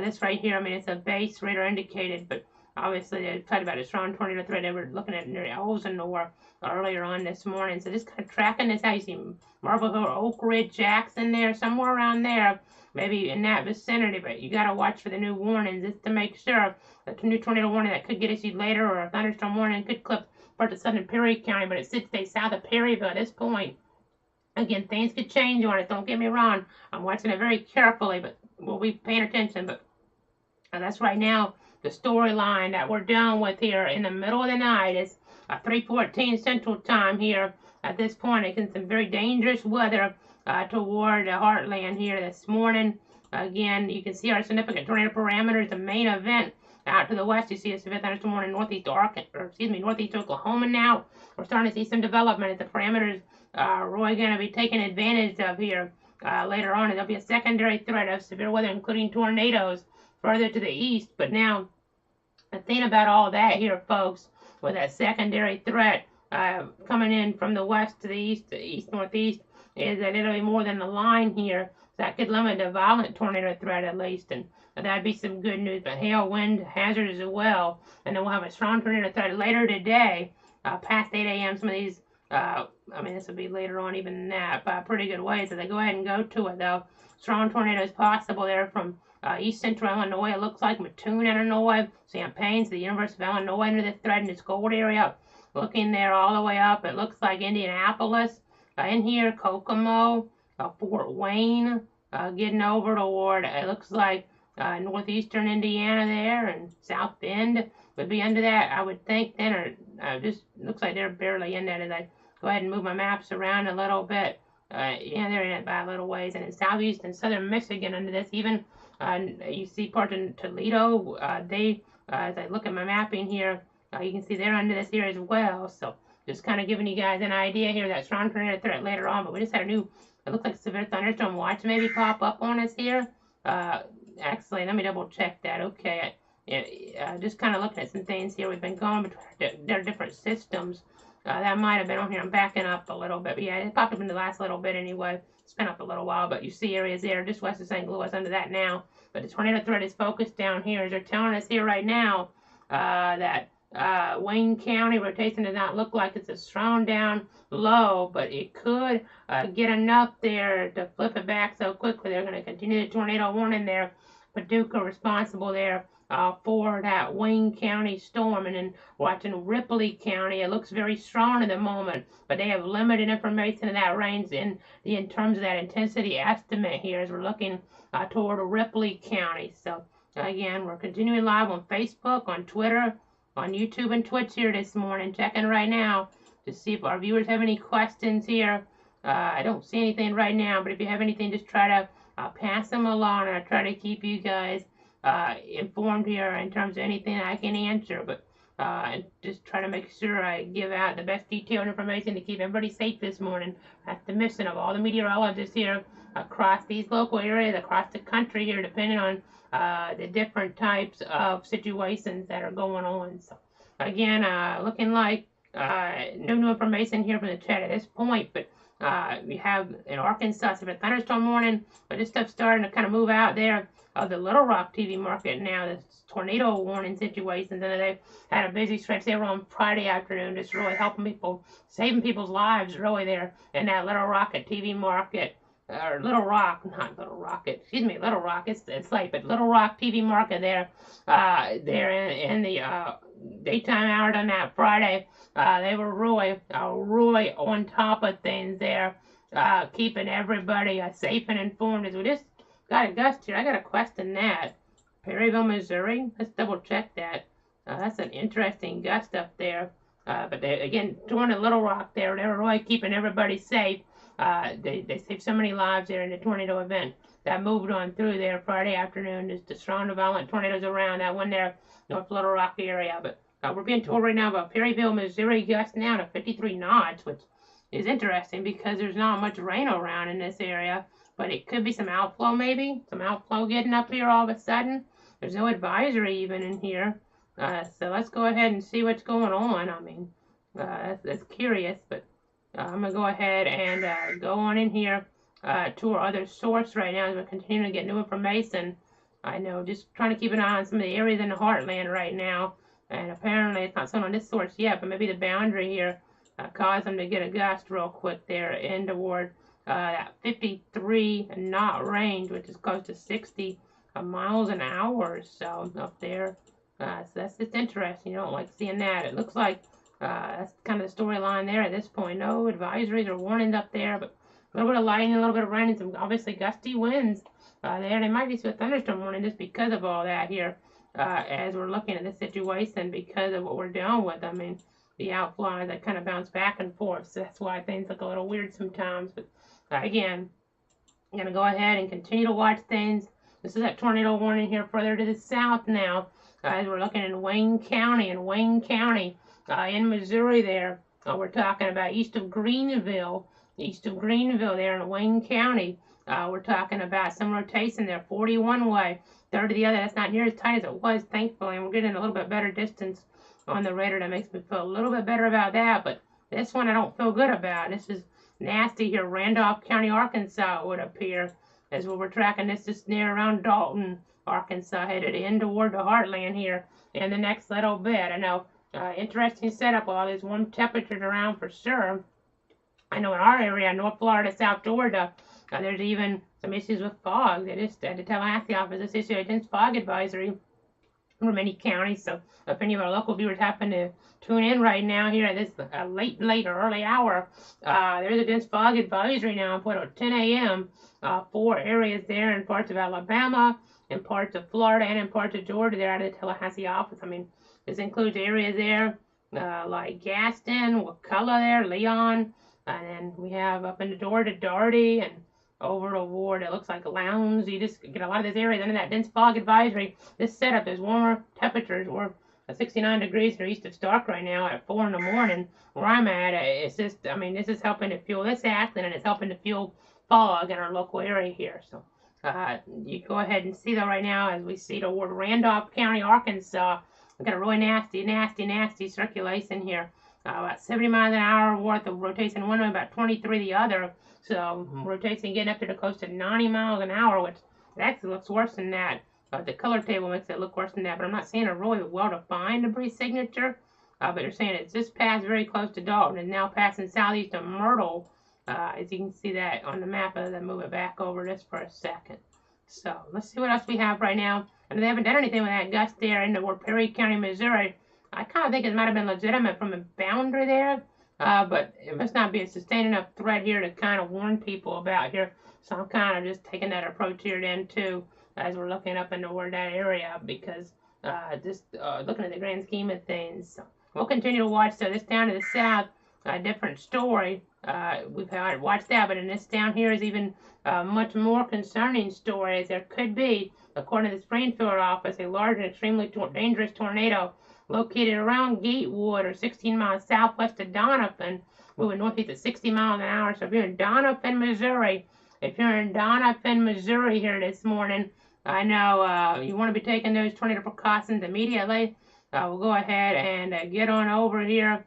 this right here, I mean, it's a base radar indicated, but obviously they talked about a strong tornado threat. They were looking at near Elsinore earlier on this morning. So just kind of tracking this out. You see Marble Hill, Oak Ridge, Jackson there, somewhere around there, maybe in that vicinity. But you got to watch for the new warnings just to make sure. A new tornado warning that could get issued later, or a thunderstorm warning could clip parts of southern Perry County, but it should stay south of Perryville at this point. Again, things could change on it. Don't get me wrong. I'm watching it very carefully, but we'll be paying attention. But that's right now the storyline that we're dealing with here in the middle of the night is 3:14 Central Time here. At this point, it's some very dangerous weather toward the heartland here this morning. Again, you can see our significant tornado parameters. The main event out to the west, you see a severe thunderstorm warning northeast northeast Oklahoma now. We're starting to see some development as the parameters are really going to be taken advantage of here later on. There'll be a secondary threat of severe weather, including tornadoes further to the east. But now, the thing about all that here, folks, with that secondary threat coming in from the west to the east, northeast, is that it'll be more than the line here. So that could limit the violent tornado threat at least, and that'd be some good news. But hail, wind hazards as well, and then we'll have a strong tornado threat later today, past 8 a.m. Some of these, I mean, this will be later on even than that, by a pretty good ways. So they go ahead and go to it though. Strong tornadoes possible there from east central Illinois. It looks like Mattoon, Illinois, Champaign, to the University of Illinois under the threat in this gold area. Looking there all the way up, it looks like Indianapolis. In here, Kokomo, Fort Wayne, getting over toward, it looks like northeastern Indiana there, and South Bend would be under that, I would think then, or just looks like they're barely in that as I go ahead and move my maps around a little bit. Yeah, they're in it by a little ways, and in southeast and southern Michigan under this, even you see parts of Toledo, as I look at my mapping here, you can see they're under this here as well. So just kind of giving you guys an idea here that strong tornado threat later on. But we just had a new, it looks like a severe thunderstorm watch maybe pop up on us here. Actually, let me double check that. Okay, just kind of looking at some things here. We've been going between their different systems. That might have been on here. I'm backing up a little bit. But yeah, it popped up in the last little bit anyway. It's been up a little while, but you see areas there just west of St. Louis under that now. But the tornado threat is focused down here. As they're telling us here right now that Wayne County rotation does not look like it's a strong down low, but it could get enough there to flip it back so quickly. They're going to continue the tornado warning there. Paducah responsible there for that Wayne County storm. And then watching Ripley County, it looks very strong at the moment, but they have limited information in that range in terms of that intensity estimate here as we're looking toward Ripley County. So again, we're continuing live on Facebook, on Twitter, on YouTube and Twitch here this morning, checking right now to see if our viewers have any questions here. I don't see anything right now, but if you have anything, just try to pass them along, and I try to keep you guys informed here in terms of anything I can answer. But and just try to make sure I give out the best detailed information to keep everybody safe this morning. That's the mission of all the meteorologists here across these local areas, across the country here, depending on the different types of situations that are going on. So, again, looking like no new information here from the chat at this point, but we have in Arkansas, it's a thunderstorm warning, but this stuff's starting to kind of move out there of the Little Rock TV market now. This tornado warning situations, and they've had a busy stretch there on Friday afternoon, just really helping people, saving people's lives really there in that Little Rocket TV market. Or Little Rock, not Little Rocket, excuse me, Little Rock, it's late, but Little Rock TV market there, there in the daytime hours on that Friday. They were really on top of things there, keeping everybody safe and informed. As we just got a gust here, I got to question that. Perryville, Missouri, let's double check that. That's an interesting gust up there. But they, again, during the Little Rock there, they were really keeping everybody safe. They saved so many lives there in the tornado event that moved on through there Friday afternoon. Just the strong, violent tornadoes around that one there, North Little Rock area. But we're being told right now about Perryville, Missouri, gust now to 53 knots, which is interesting because there's not much rain around in this area. But it could be some outflow, maybe some outflow getting up here all of a sudden. There's no advisory even in here. So let's go ahead and see what's going on. I mean, that's curious, but I'm going to go ahead and go on in here to our other source right now as we're continuing to get new information. I know, just trying to keep an eye on some of the areas in the heartland right now. And apparently it's not shown on this source yet, but maybe the boundary here caused them to get a gust real quick there in toward that 53 knot range, which is close to 60 miles an hour or so up there. So that's just interesting. You don't like seeing that. It looks like that's kind of the storyline there at this point. No advisories or warnings up there, but a little bit of lightning, a little bit of rain, and some obviously gusty winds there. They might be a thunderstorm warning just because of all that here as we're looking at the situation because of what we're dealing with. I mean, the outflow that kind of bounce back and forth, so that's why things look a little weird sometimes. But again, I'm going to go ahead and continue to watch things. This is that tornado warning here further to the south now as we're looking in Wayne County, in Missouri there. We're talking about east of Greenville there in Wayne County. We're talking about some rotation there, 41 way, 30 the other. That's not near as tight as it was, thankfully, and we're getting a little bit better distance on the radar. That makes me feel a little bit better about that, but this one I don't feel good about. This is nasty here. Randolph County, Arkansas would appear as well. We're tracking this just near around Dalton, Arkansas, headed in toward the heartland here in the next little bit. I know, interesting setup with all these warm temperatures around for sure. I know in our area, North Florida, South Georgia, there's even some issues with fog. They just at the Tallahassee office just issued a dense fog advisory for many counties. So if any of our local viewers happen to tune in right now here at this late or early hour, there's a dense fog advisory now at 10 a.m. For areas there in parts of Alabama, in parts of Florida, and in parts of Georgia there out of the Tallahassee office. I mean, this includes areas there like Gaston, Wakulla there, Leon, and then we have up into Georgia, Darty, and over toward it looks like Lowndes. You just get a lot of this area under that dense fog advisory. This setup is warmer temperatures. We're 69 degrees here east of Stark right now at 4 in the morning where I'm at. It's just, I mean, this is helping to fuel this accident, and it's helping to fuel fog in our local area here. So you go ahead and see that right now as we see toward Randolph County, Arkansas. We've got a really nasty circulation here. About 70 miles an hour worth of rotation one way, about 23 the other. So rotation getting up to close to 90 miles an hour, which actually looks worse than that. The color table makes it look worse than that, but I'm not seeing a really well-defined debris signature. But they're saying it's just passed very close to Dalton and now passing southeast of Myrtle. As you can see that on the map, as I move it back over just for a second. So let's see what else we have right now. And they haven't done anything with that gust there in toward Perry County, Missouri. I kind of think it might have been legitimate from a boundary there, but it must not be a sustained enough threat here to kind of warn people about here. So I'm kind of just taking that approach here then too, as we're looking up into toward that area, because just looking at the grand scheme of things. So we'll continue to watch. So this down to the south, a different story. We've watched that, but in this down here is even much more concerning story, as there could be according to the Springfield office, a large and extremely dangerous tornado located around Gatewood or 16 miles southwest of Doniphan, moving northeast at 60 miles an hour. So if you're in Doniphan, Missouri, here this morning, I know you want to be taking those tornado precautions immediately. We'll go ahead and get on over here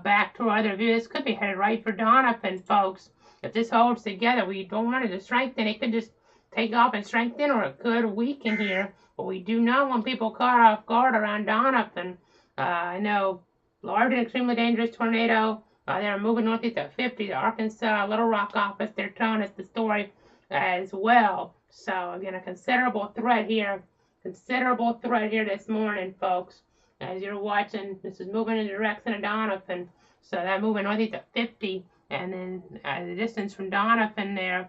back to our other view. This could be headed right for Doniphan, folks. If this holds together, we don't want it to strengthen. It could just take off and strengthen, or it could weaken here. But we do not want people caught off guard around Doniphan. I know large and extremely dangerous tornado. They're moving northeast at 50. The Arkansas Little Rock office, they're telling us the story as well. So again, a considerable threat here this morning, folks. As you're watching, this is moving in the direction of Doniphan. So that moving northeast at 50, and then the distance from Doniphan there.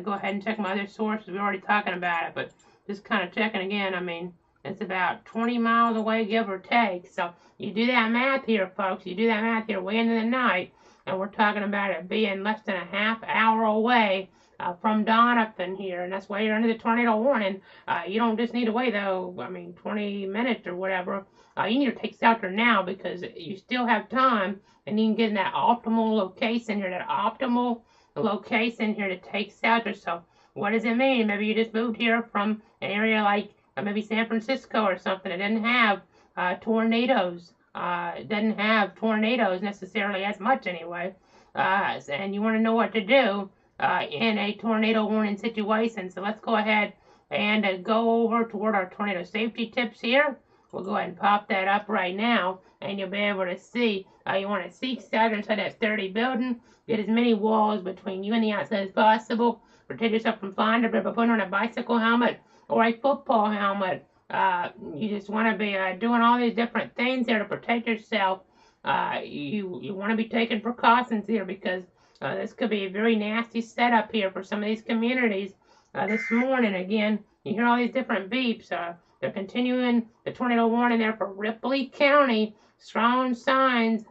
Go ahead and check my other sources. We're already talking about it, but just kind of checking again. I mean, it's about 20 miles away, give or take. So you do that math here, folks. You do that math here way into the night, and we're talking about it being less than a half hour away from Doniphan here, and that's why you're under the tornado warning. You don't just need to wait, though, 20 minutes or whatever. You need to take shelter now because you still have time, and you can get in that optimal location here, to take shelter. So what does it mean? Maybe you just moved here from an area like maybe San Francisco or something. It didn't have tornadoes. It doesn't have tornadoes necessarily as much anyway. And you want to know what to do in a tornado warning situation. So let's go ahead and go over toward our tornado safety tips here. We'll go ahead and pop that up right now, and you'll be able to see. You want to seek shelter inside that sturdy building. Get as many walls between you and the outside as possible. Protect yourself from flying debris by putting on a bicycle helmet or a football helmet. You just want to be doing all these different things here to protect yourself. You want to be taking precautions here because this could be a very nasty setup here for some of these communities. This morning, again, you hear all these different beeps. They're continuing the tornado warning there for Ripley County. Strong signs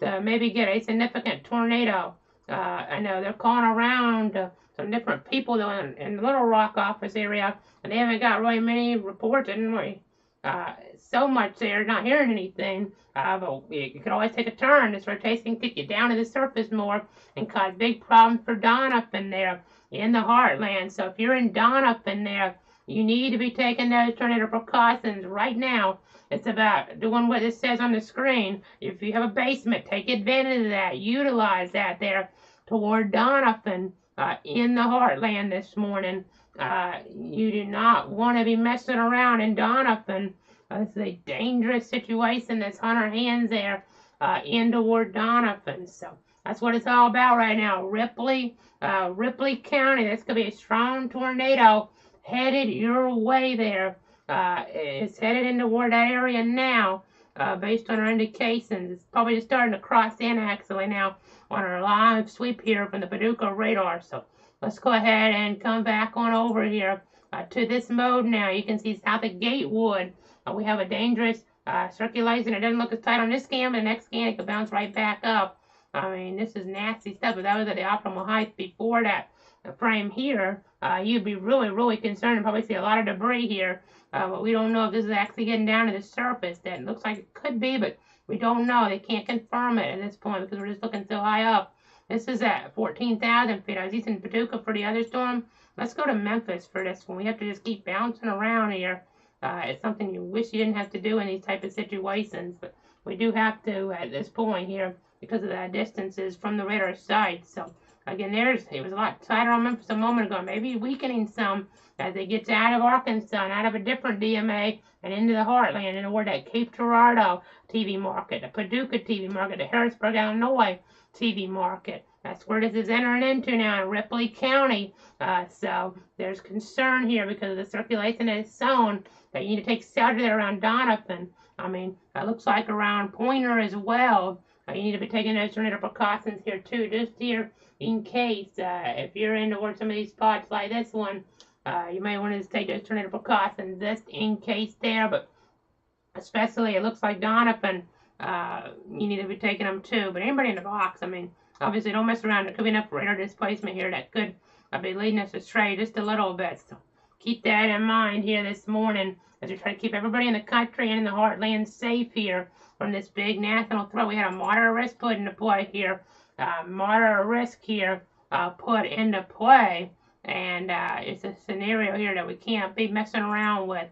to maybe get a significant tornado. I know they're calling around some different people though in the Little Rock office area, and they haven't got really many reports anyway. So much they're not hearing anything. But you could always take a turn. This rotation can take you down to the surface more and cause big problems for Doniphan there in the heartland. So if you're in Doniphan there, you need to be taking those tornado precautions right now. It's about doing what it says on the screen. If you have a basement, take advantage of that. Utilize that there toward Doniphan in the heartland this morning. You do not want to be messing around in Doniphan. This is a dangerous situation that's on our hands there in toward Doniphan. So that's what it's all about right now. Ripley County. This could be a strong tornado headed your way there. It's headed in toward that area now, based on our indications. It's probably just starting to cross in actually now on our live sweep here from the Paducah radar. So let's go ahead and come back on over here to this mode now. You can see south of Gatewood. We have a dangerous circulation. It doesn't look as tight on this scan, but the next scan it could bounce right back up. This is nasty stuff. If that was at the optimal height before that frame here, you'd be really, really concerned and probably see a lot of debris here. But we don't know if this is actually getting down to the surface. That looks like it could be, but we don't know. They can't confirm it at this point because we're just looking so high up. This is at 14,000 feet. I was using Paducah for the other storm. Let's go to Memphis for this one. We have to just keep bouncing around here. It's something you wish you didn't have to do in these type of situations, but we do have to at this point here because of the distances from the radar site. So again, it was a lot tighter on Memphis a moment ago, maybe weakening some as it gets out of Arkansas and out of a different DMA and into the heartland and toward that Cape Girardeau TV market, the Paducah TV market, the Harrisburg, Illinois TV market. That's where this is entering into now in Ripley County. So there's concern here because of the circulation in its zone that you need to take shelter there around Doniphan. It looks like around Pointer as well. You need to be taking those tornado precautions here too, just here in case. If you're in towards some of these spots like this one, you may want to take those tornado precautions just in case there. But especially it looks like Doniphan, you need to be taking them too. But anybody in the box, obviously don't mess around. There could be enough radar displacement here that could be leading us astray just a little bit. So keep that in mind here this morning as we try to keep everybody in the country and in the heartland safe here from this big national threat. We had a moderate risk put into play here. Moderate risk here put into play. And it's a scenario here that we can't be messing around with.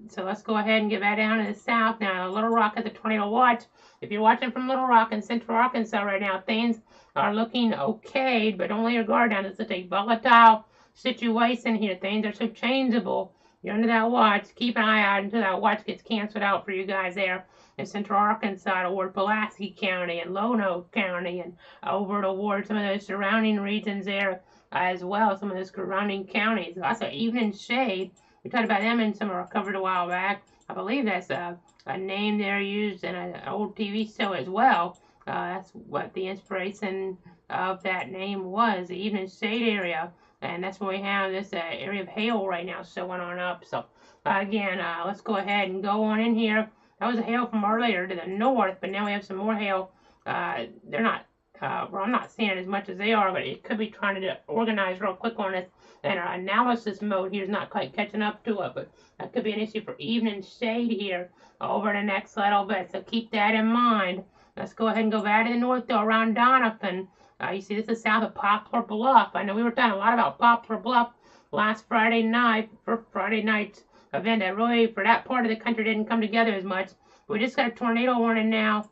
So let's go ahead and get back down to the south now. Little Rock at the tornado watch. If you're watching from Little Rock in central Arkansas right now, things are looking okay, but don't lay your guard down. It's such a volatile situation here. Things are so changeable. You're under that watch. Keep an eye out until that watch gets canceled out for you guys there in central Arkansas toward Pulaski County and Lonoke County and over toward some of those surrounding regions there as well, some of those surrounding counties. Lots of evening shade. We talked about them in some of our coverage a while back. I believe that's a name they're used in an old TV show as well. That's what the inspiration of that name was, the evening shade area. And that's where we have this area of hail right now showing on up. So again, let's go ahead and go on in here. That was a hail from earlier to the north, but now we have some more hail. They're not, well, I'm not seeing it as much as they are, but it could be trying to organize real quick on us. And our analysis mode here is not quite catching up to it, but that could be an issue for evening shade here over the next little bit. So keep that in mind. Let's go ahead and go back to the north though, around Donovan. You see, this is south of Poplar Bluff. I know we were talking a lot about Poplar Bluff last Friday night, for Friday night's event that really, for that part of the country, didn't come together as much. We just got a tornado warning now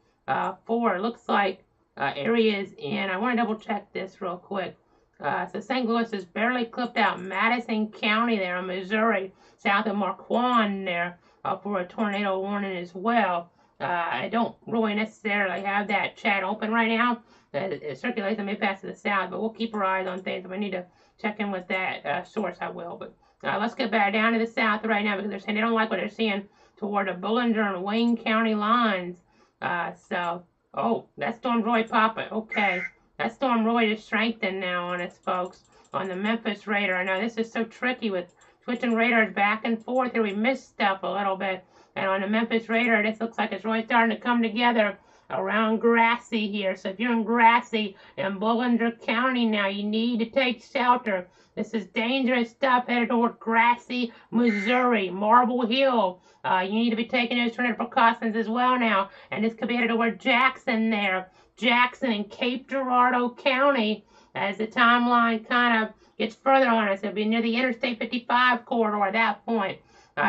for, looks like, areas in, I want to double check this real quick. So St. Louis has barely clipped out Madison County there in Missouri, south of Marquand there for a tornado warning as well. I don't really necessarily have that chat open right now. It circulates and may pass to the south, but we'll keep our eyes on things. If I need to check in with that source, I will. But let's get back down to the south right now because they're saying they don't like what they're seeing toward the Bollinger and Wayne County lines. Oh, that storm's really popping. Okay. That storm really is strengthened now on us, folks, on the Memphis radar. Now, this is so tricky with switching radars back and forth here. We missed stuff a little bit. And on the Memphis radar, this looks like it's really starting to come together around Grassy here. So if you're in Grassy in Bollinger County now, you need to take shelter. This is dangerous stuff headed toward Grassy, Missouri, Marble Hill. You need to be taking those tornado precautions as well now. And this could be headed toward Jackson there. Jackson and Cape Girardeau County as the timeline kind of gets further on us. It'll be near the Interstate 55 corridor at that point.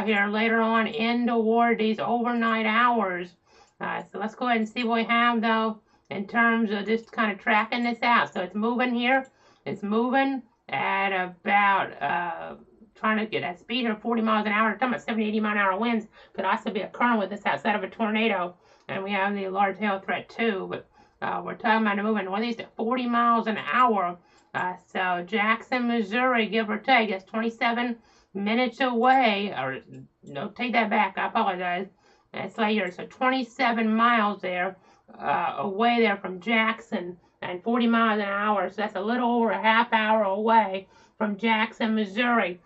Here later on in toward these overnight hours. So let's go ahead and see what we have though in terms of just kind of tracking this out. So it's moving here. It's moving at about trying to get that speed here, 40 miles an hour. We're talking about 70, 80 mile an hour winds could also be occurring with this outside of a tornado. And we have the large hail threat too. But we're talking about moving northeast at 40 miles an hour. So Jackson, Missouri, give or take, is 27 minutes away. Or no, take that back. I apologize. It's later. So 27 miles there away there from Jackson and 40 miles an hour. So that's a little over a half hour away from Jackson, Missouri.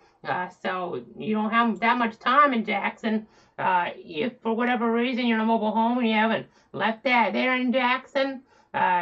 So you don't have that much time in Jackson. If for whatever reason you're in a mobile home and you haven't left that there in Jackson,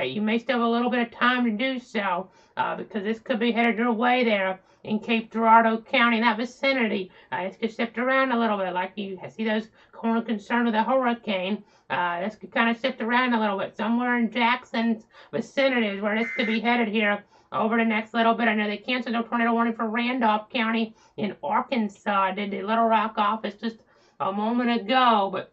you may still have a little bit of time to do so because this could be headed your way there in Cape Girardeau County, in that vicinity. This could shift around a little bit, like you see those corner concerned with a hurricane. This could kind of shift around a little bit. Somewhere in Jackson's vicinity is where this could be headed here over the next little bit. I know they canceled a tornado warning for Randolph County in Arkansas. Did the Little Rock office just a moment ago. But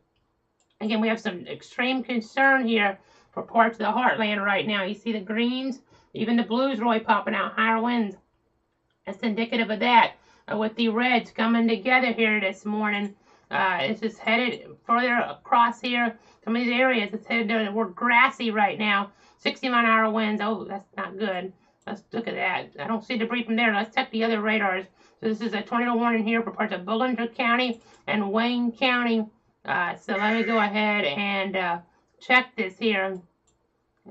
again, we have some extreme concern here for parts of the heartland right now. You see the greens, even the blues really popping out, higher winds. That's indicative of that. With the reds coming together here this morning. It's just headed further across here. Some of these areas, it's headed toward Grassy right now. 60 mile an hour winds. Oh, that's not good. Let's look at that. I don't see debris from there. Let's check the other radars. So this is a tornado warning here for parts of Bollinger County and Wayne County. So let me go ahead and check this here.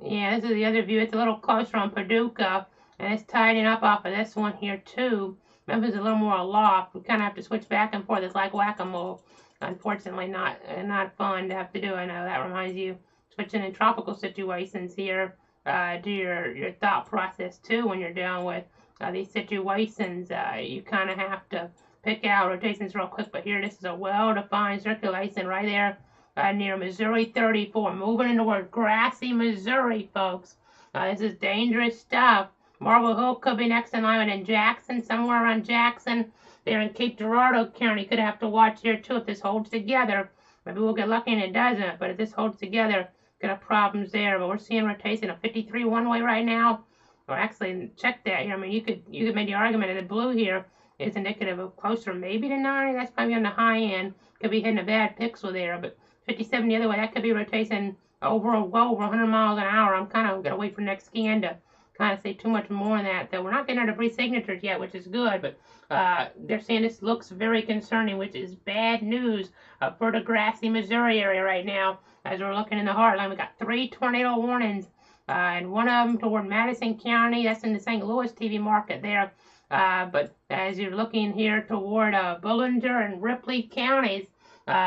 Yeah, this is the other view. It's a little closer on Paducah. And it's tidying up off of this one here too. Memphis is a little more aloft. We kind of have to switch back and forth. It's like whack-a-mole. Unfortunately, not fun to have to do. I know that reminds you switching in tropical situations here. Do your thought process too when you're dealing with these situations. You kind of have to pick out rotations real quick, but here this is a well-defined circulation right there near Missouri 34, moving into toward grassy Missouri, folks. This is dangerous stuff. Marble Hill could be next in line, and Jackson, somewhere around Jackson, there in Cape Girardeau County, could have to watch here too if this holds together. Maybe we'll get lucky and it doesn't, but if this holds together, could have problems there. But we're seeing rotation of 53 one way right now. Or actually, check that here. I mean, you could make the argument that the blue here is indicative of closer maybe to 90. That's probably on the high end. Could be hitting a bad pixel there, but 57 the other way, that could be rotation well over 100 miles an hour. I'm kind of gonna wait for next scan to kind of say too much more on that. Though we're not getting our debris signatures yet, which is good, but they're saying this looks very concerning, which is bad news for the grassy Missouri area right now. As we're looking in the heartland, we got 3 tornado warnings, and one of them toward Madison County. That's in the St. Louis TV market there. But as you're looking here toward Bollinger and Ripley counties,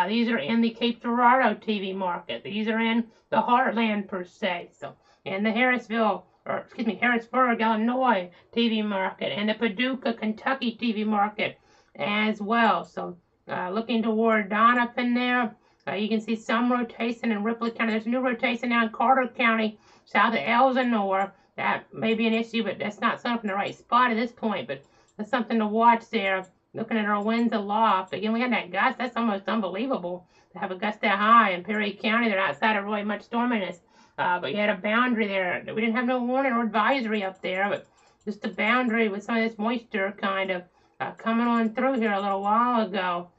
these are in the Cape Girardeau TV market. These are in the heartland per se. So in the Harrisburg, Illinois TV market, and the Paducah, Kentucky TV market as well. So looking toward Donovan there, you can see some rotation in Ripley County. There's a new rotation now in Carter County, south of Elsinore. That may be an issue, but that's not something in the right spot at this point. But that's something to watch there. Looking at our winds aloft. Again, we had that gust. That's almost unbelievable to have a gust that high in Perry County. They're outside of really much storminess. But you had a boundary there. We didn't have no warning or advisory up there, but just a boundary with some of this moisture kind of coming on through here a little while ago.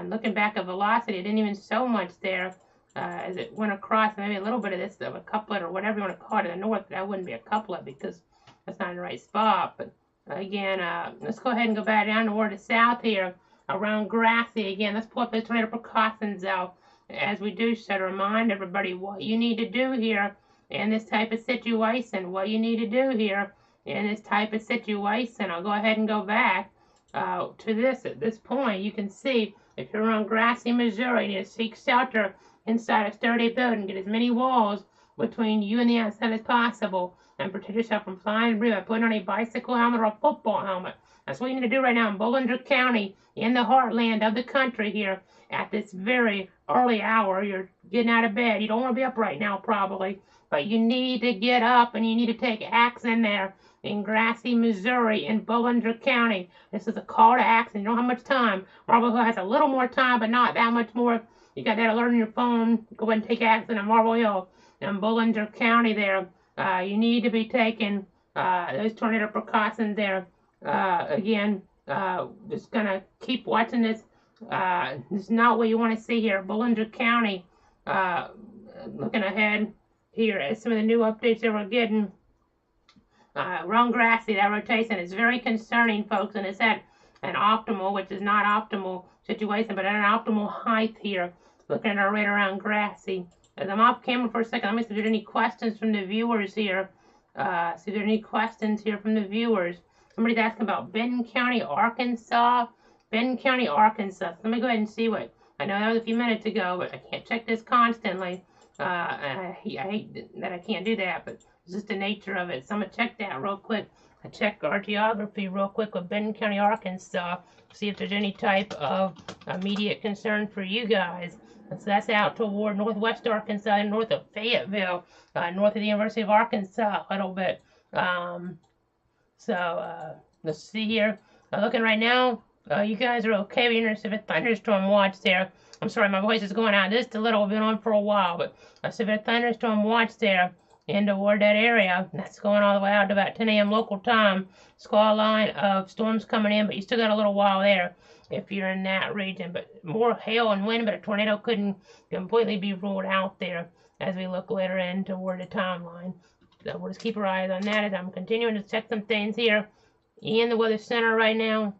Looking back at velocity, it didn't even show much there as it went across. Maybe a little bit of this, of a couplet or whatever you want to call it in the north, but that wouldn't be a couplet because that's not in the right spot. But again, let's go ahead and go back down toward the south here around Grassy. Again, let's pull up the tornado precautions out as we do so to remind everybody what you need to do here in this type of situation. What you need to do here in this type of situation. I'll go ahead and go back to this. At this point, you can see if you're around Grassy, Missouri, you need to seek shelter inside a sturdy building. Get as many walls between you and the outside as possible, and protect yourself from flying debris by putting on a bicycle helmet or a football helmet. That's what you need to do right now in Bollinger County, in the heartland of the country here at this very early hour. You're getting out of bed. You don't want to be up right now probably, but you need to get up and you need to take action there in Grassy, Missouri, in Bollinger County. This is a call to action. You don't have much time. Marble Hill has a little more time, but not that much more. You got that alert on your phone. Go ahead and take action in Marble Hill and Bollinger County there. You need to be taking those tornado precautions there. Again, just going to keep watching this. This is not what you want to see here. Bollinger County, looking ahead here at some of the new updates that we're getting. Around Grassy, that rotation is very concerning, folks, and it's at an optimal, which is not optimal situation, but at an optimal height here. Looking at our radar around Grassy. As I'm off camera for a second, let me see if there's any questions from the viewers here. See if there are any questions here from the viewers. Somebody's asking about Benton County, Arkansas. Benton County, Arkansas. Let me go ahead and see what. I know that was a few minutes ago, but I can't check this constantly. I hate that I can't do that, but it's just the nature of it. So I'm going to check that real quick. I check our geography real quick with Benton County, Arkansas. See if there's any type of immediate concern for you guys. So that's out toward northwest Arkansas, north of Fayetteville, north of the University of Arkansas a little bit. Let's see here. Looking right now, you guys are okay. We're in a thunderstorm watch there. I'm sorry, my voice is going out just a little. Been on for a while, but a severe thunderstorm watch there in toward that area. That's going all the way out to about 10 a.m. local time. Squall line of storms coming in, but you still got a little while there if you're in that region. But more hail and wind, but a tornado couldn't completely be ruled out there as we look later in toward the timeline. So we'll just keep our eyes on that as I'm continuing to check some things here in the Weather Center right now.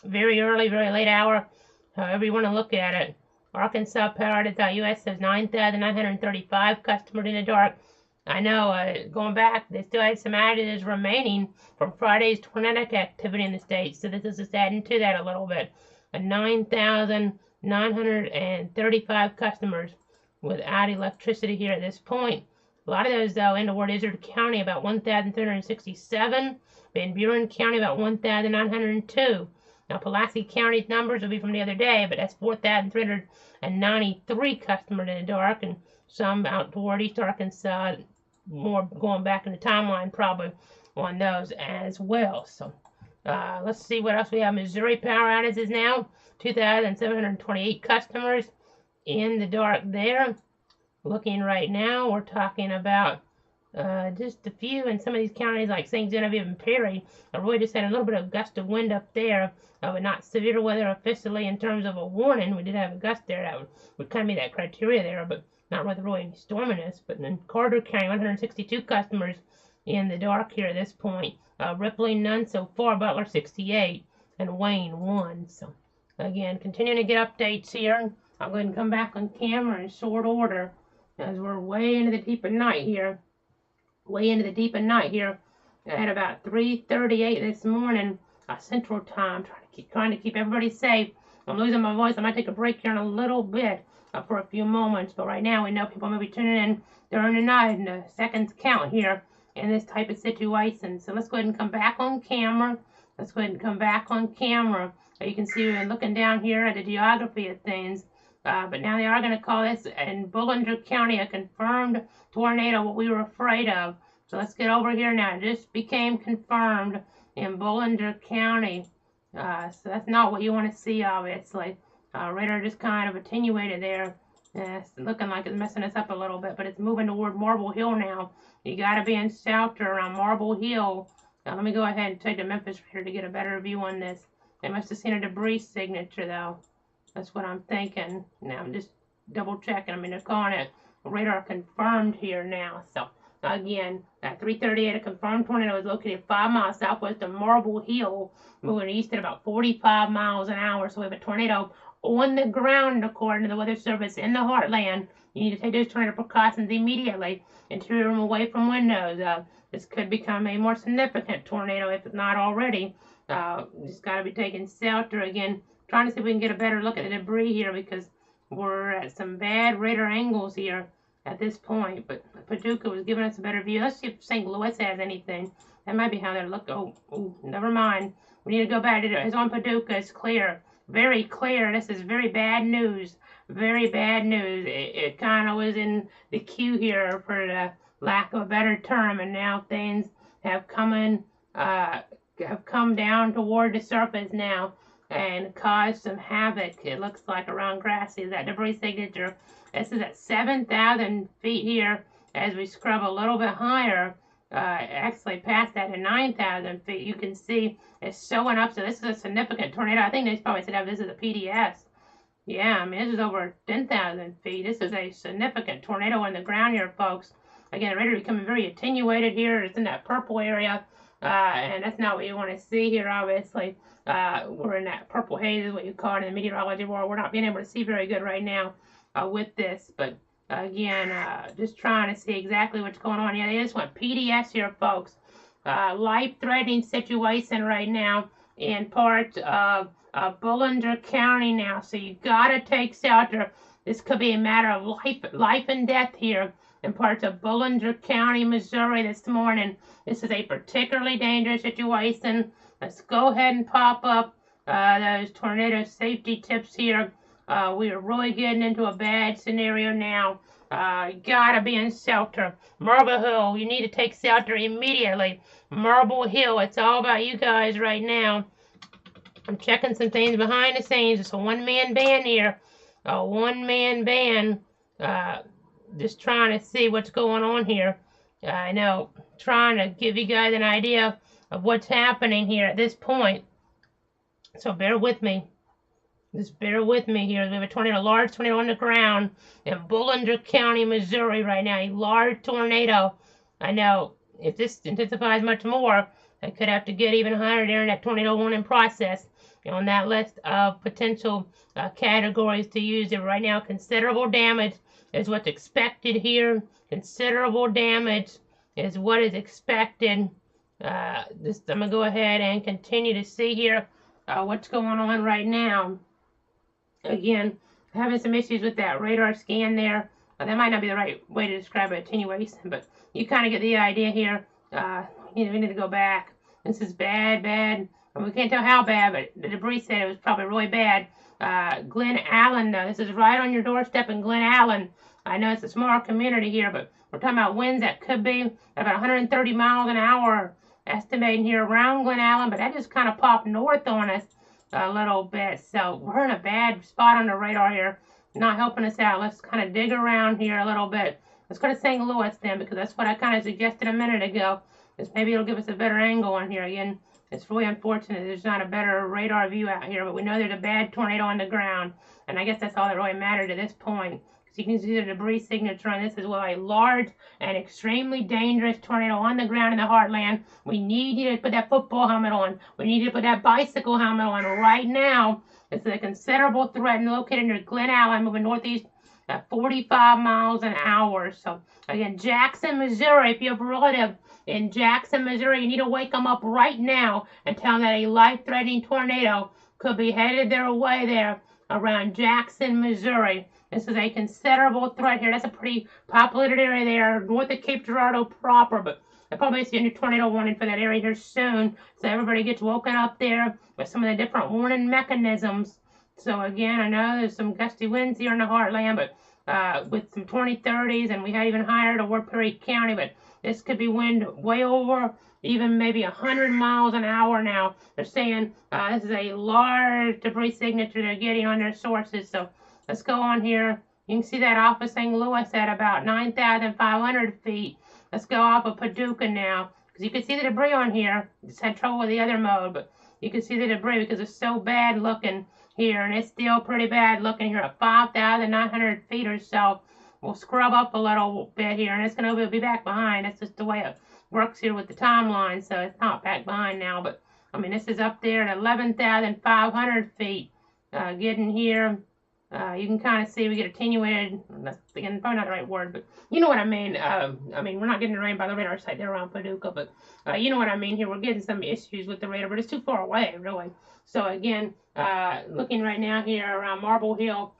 Very early, very late hour, however you want to look at it. Arkansas Power.us says 9,935 customers in the dark. I know, going back, they still had some additives remaining from Friday's tornadic activity in the state, so this is just adding to that a little bit. 9,935 customers without electricity here at this point. A lot of those, though, in Ward Izzard County, about 1,367. Van Buren County, about 1,902. Now, Pulaski County's numbers will be from the other day, but that's 4,393 customers in the dark, and some out toward East Arkansas, more going back in the timeline probably on those as well. So let's see what else we have. Missouri power outages now, 2,728 customers in the dark there. Looking right now, we're talking about just a few in some of these counties like St. Genevieve and Perry. I really just had a little bit of gust of wind up there, but not severe weather officially in terms of a warning. We did have a gust there that would kind of meet that criteria there, but not really any storminess. But in Carter County, 162 customers in the dark here at this point. Ripley, none so far. Butler, 68, and Wayne, 1. So again, continuing to get updates here. I'll go ahead and come back on camera in short order as we're way into the deep of night here. At about 3:38 this morning, Central Time, trying to keep everybody safe. I'm losing my voice. I might take a break here in a little bit for a few moments, but right now we know people may be tuning in during the night, and the seconds count here in this type of situation. So let's go ahead and come back on camera. You can see we're looking down here at the geography of things. But now they are going to call this in Bollinger County a confirmed tornado, what we were afraid of. So let's get over here now. It just became confirmed in Bollinger County. So that's not what you want to see, obviously. Radar just kind of attenuated there. It's looking like it's messing us up a little bit, but it's moving toward Marble Hill now. You got to be in shelter around Marble Hill. Now, let me go ahead and take the Memphis radar to get a better view on this. They must have seen a debris signature, though. That's what I'm thinking. Now I'm just double checking. I mean, they're calling it radar confirmed here now. So again, at 3:38, a confirmed tornado is located 5 miles southwest of Marble Hill, moving east at about 45 miles an hour. So we have a tornado on the ground, according to the Weather Service, in the heartland. You need to take those tornado precautions immediately. Interior room away from windows. This could become a more significant tornado if it's not already. Just got to be taking shelter again. Trying to see if we can get a better look at the debris here because we're at some bad radar angles here at this point. But Paducah was giving us a better view. Let's see if St. Louis has anything. That might be how they look. Oh, never mind. We need to go back to it. It's on Paducah. It's clear. Very clear. This is very bad news. Very bad news. It kind of was in the queue here for the lack of a better term, and now things have come down toward the surface now and caused some havoc, it looks like, around Grassy. That debris signature. This is at 7,000 feet here as we scrub a little bit higher, actually past that at 9,000 feet. You can see it's showing up. So this is a significant tornado. I think they probably said this is a PDS. Yeah, I mean, this is over 10,000 feet. This is a significant tornado on the ground here, folks. Again, the radar becoming very attenuated here. It's in that purple area, and that's not what you want to see here, obviously. We're in that purple haze is what you call it in the meteorology world. We're not being able to see very good right now with this, but again, just trying to see exactly what's going on. Yeah, they just went PDS here, folks. Life-threatening situation right now in parts of Bollinger County now, so you gotta take shelter. This could be a matter of life and death here in parts of Bollinger County, Missouri this morning. This is a particularly dangerous situation. Let's go ahead and pop up those tornado safety tips here. We are really getting into a bad scenario now. Gotta be in shelter. Marble Hill, you need to take shelter immediately. Marble Hill, it's all about you guys right now. I'm checking some things behind the scenes. It's a one-man band here. A one-man band. Just trying to see what's going on here. I know, trying to give you guys an idea of what's happening here at this point. So bear with me. Just bear with me here. We have a tornado, large tornado on the ground in Bollinger County, Missouri right now. A large tornado. I know, if this intensifies much more, I could have to get even higher during that tornado warning process. On that list of potential categories to use it right now, considerable damage is what's expected here. Considerable damage is what is expected. I'm going to go ahead and continue to see here what's going on right now. Again, having some issues with that radar scan there. That might not be the right way to describe it, attenuation, but you kind of get the idea here. We need to go back. This is bad, bad. And we can't tell how bad, but the debris said it was probably really bad. Glen Allen, this is right on your doorstep in Glen Allen. I know it's a small community here, but we're talking about winds that could be about 130 miles an hour, estimating here around Glen Allen, but that just kind of popped north on us a little bit. So we're in a bad spot on the radar here, not helping us out. Let's kind of dig around here a little bit. Let's go to St. Louis then, because that's what I kind of suggested a minute ago. Maybe it'll give us a better angle on here. Again, it's really unfortunate there's not a better radar view out here, but we know there's a bad tornado on the ground, and I guess that's all that really mattered at this point. Because you can see the debris signature on this as well. A large and extremely dangerous tornado on the ground in the heartland. We need you to put that football helmet on. We need you to put that bicycle helmet on right now. It's a considerable threat and located near Glen Allen, moving northeast at 45 miles an hour. So, again, Jackson, Missouri, if you have a relative in Jackson, Missouri, you need to wake them up right now and tell them that a life-threatening tornado could be headed their way there around Jackson, Missouri. This is a considerable threat here. That's a pretty populated area there, north of Cape Girardeau proper, but I'll probably see a new tornado warning for that area here soon, so everybody gets woken up there with some of the different warning mechanisms. So again, I know there's some gusty winds here in the heartland, but with some 20-30s, and we had even higher toward Perry County, but this could be wind way over even maybe 100 miles an hour now. They're saying this is a large debris signature they're getting on their sources. So let's go on here. You can see that off of St. Louis at about 9,500 feet. Let's go off of Paducah now, because you can see the debris on here. Just had trouble with the other mode, but you can see the debris because it's so bad looking here, and it's still pretty bad looking here at 5,900 feet or so. We'll scrub up a little bit here, and it's going to be back behind. That's just the way it works here with the timeline, so it's not back behind now. But, I mean, this is up there at 11,500 feet. Getting here, you can kind of see we get attenuated. That's, again, probably not the right word, but you know what I mean. We're not getting the rain by the radar site there around Paducah, but you know what I mean here. We're getting some issues with the radar, but it's too far away, really. So, again, looking right now here around Marble Hill,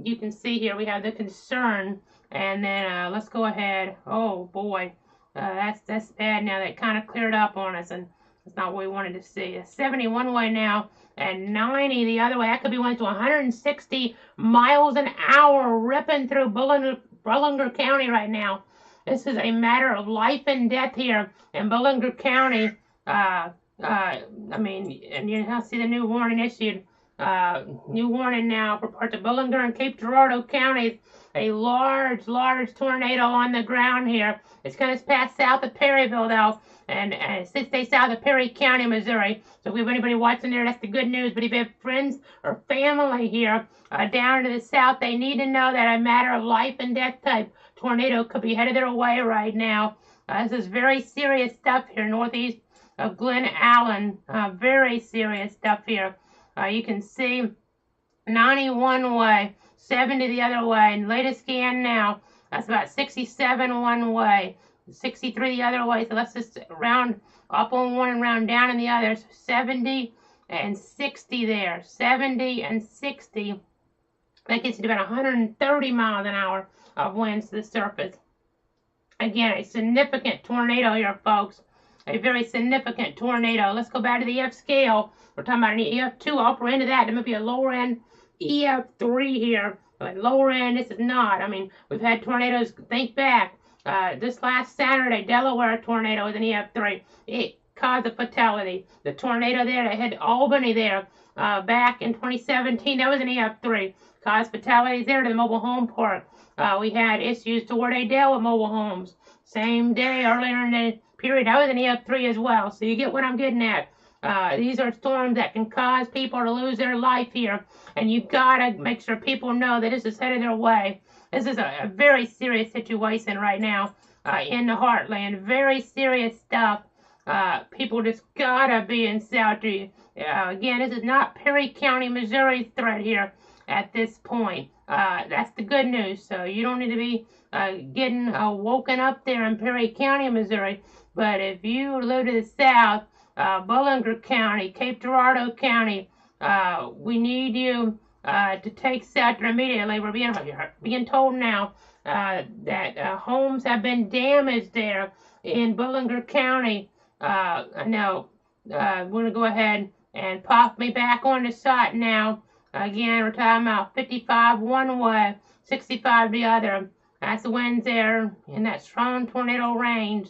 you can see here we have the concern, and then let's go ahead. Oh boy, that's bad now. That kind of cleared up on us, and that's not what we wanted to see. 70 one way now, and 90 the other way. That could be winds to 160 miles an hour ripping through Bollinger County right now. This is a matter of life and death here in Bollinger County. And you see the new warning issued. New warning now for parts of Bollinger and Cape Girardeau counties. A large tornado on the ground here. It's going to pass south of Perryville, though, and stay south of Perry County, Missouri. So if we have anybody watching there, that's the good news. But if you have friends or family here down to the south, they need to know that a matter of life and death type tornado could be headed their way right now. This is very serious stuff here, northeast of Glen Allen. Very serious stuff here. You can see 91 way, 70 the other way, and latest scan now, that's about 67 one way, 63 the other way, so let's just round up on one and round down in the other, so 70 and 60 there, 70 and 60, that gets you to about 130 miles an hour of winds to the surface. Again, a significant tornado here, folks. A very significant tornado. Let's go back to the EF scale. We're talking about an EF2 upper end of that. There might be a lower end EF3 here. But lower end, this is not. I mean, we've had tornadoes, think back. This last Saturday, Delaware tornado was an EF3. It caused a fatality. The tornado there that hit Albany there back in 2017, that was an EF3. Caused fatalities there to the mobile home park. We had issues toward Adele with mobile homes. Same day, earlier in the period, that was an EF3 as well. So you get what I'm getting at. These are storms that can cause people to lose their life here. And you've got to make sure people know that this is headed their way. This is a very serious situation right now in the heartland. Very serious stuff. People just got to be in shelter. Again, this is not Perry County, Missouri's threat here at this point. That's the good news. So you don't need to be getting woken up there in Perry County, Missouri. But if you live to the south, Bollinger County, Cape Girardeau County, we need you to take shelter immediately. We're being told now that homes have been damaged there in Bollinger County. I know. We're going to go ahead and pop me back on the site now. Again, we're talking about 55 one way, 65 the other. That's the winds there in that strong tornado range.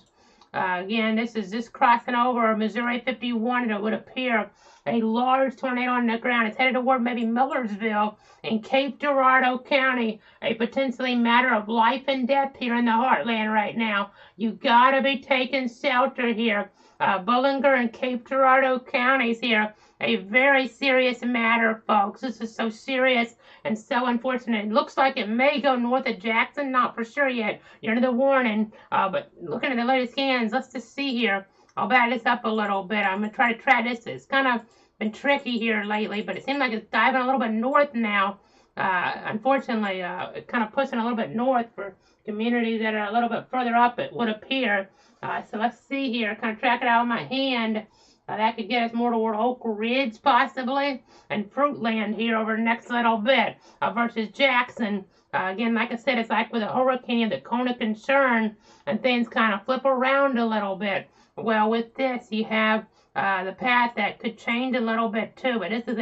Again, this is just crossing over Missouri 51. It would appear a large tornado on the ground. It's headed toward maybe Millersville in Cape Girardeau County. A potentially matter of life and death here in the heartland right now. You gotta be taking shelter here. Bollinger and Cape Girardeau counties here. A very serious matter, folks. This is so serious and so unfortunate. It looks like it may go north of Jackson. Not for sure yet. You're under the warning. But looking at the latest scans, let's just see here. I'll back this up a little bit. I'm going to try to track this. It's kind of been tricky here lately, but it seems like it's diving a little bit north now. Unfortunately, it's kind of pushing a little bit north for communities that are a little bit further up, it would appear. So let's see here. Kind of track it out with my hand. That could get us more toward Oak Ridge, possibly, and Fruitland here over the next little bit versus Jackson. Again, like I said, it's like with a hurricane, the cone of concern, and things kind of flip around a little bit. Well, with this, you have the path that could change a little bit, too. But this is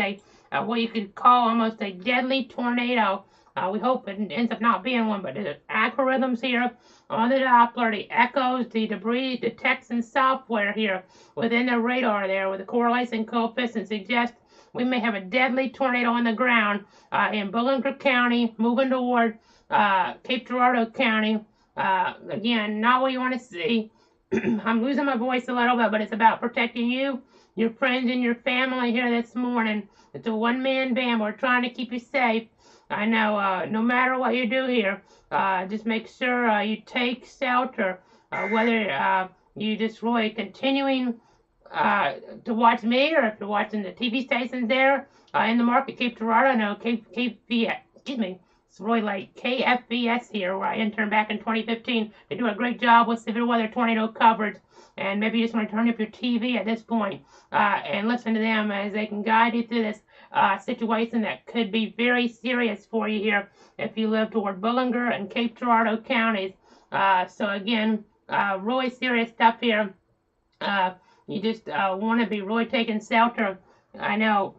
what you could call almost a deadly tornado. We hope it ends up not being one, but there's algorithms here on the Doppler, the echoes, the debris detection software here within the radar there with the correlation coefficient suggests we may have a deadly tornado on the ground in Bollinger County, moving toward Cape Girardeau County. Again, not what you want to see. I'm losing my voice a little bit, but it's about protecting you, your friends, and your family here this morning. It's a one-man band. We're trying to keep you safe. I know no matter what you do here, just make sure you take shelter, whether you just really continuing to watch me or if you're watching the TV stations there in the market, Cape Girardeau, no, excuse me, it's really late, KFVS here, where I interned back in 2015. They do a great job with severe weather tornado coverage, and maybe you just want to turn up your TV at this point and listen to them as they can guide you through this situation that could be very serious for you here if you live toward Bollinger and Cape Girardeau counties. So again, really serious stuff here. You just want to be really taking shelter. I know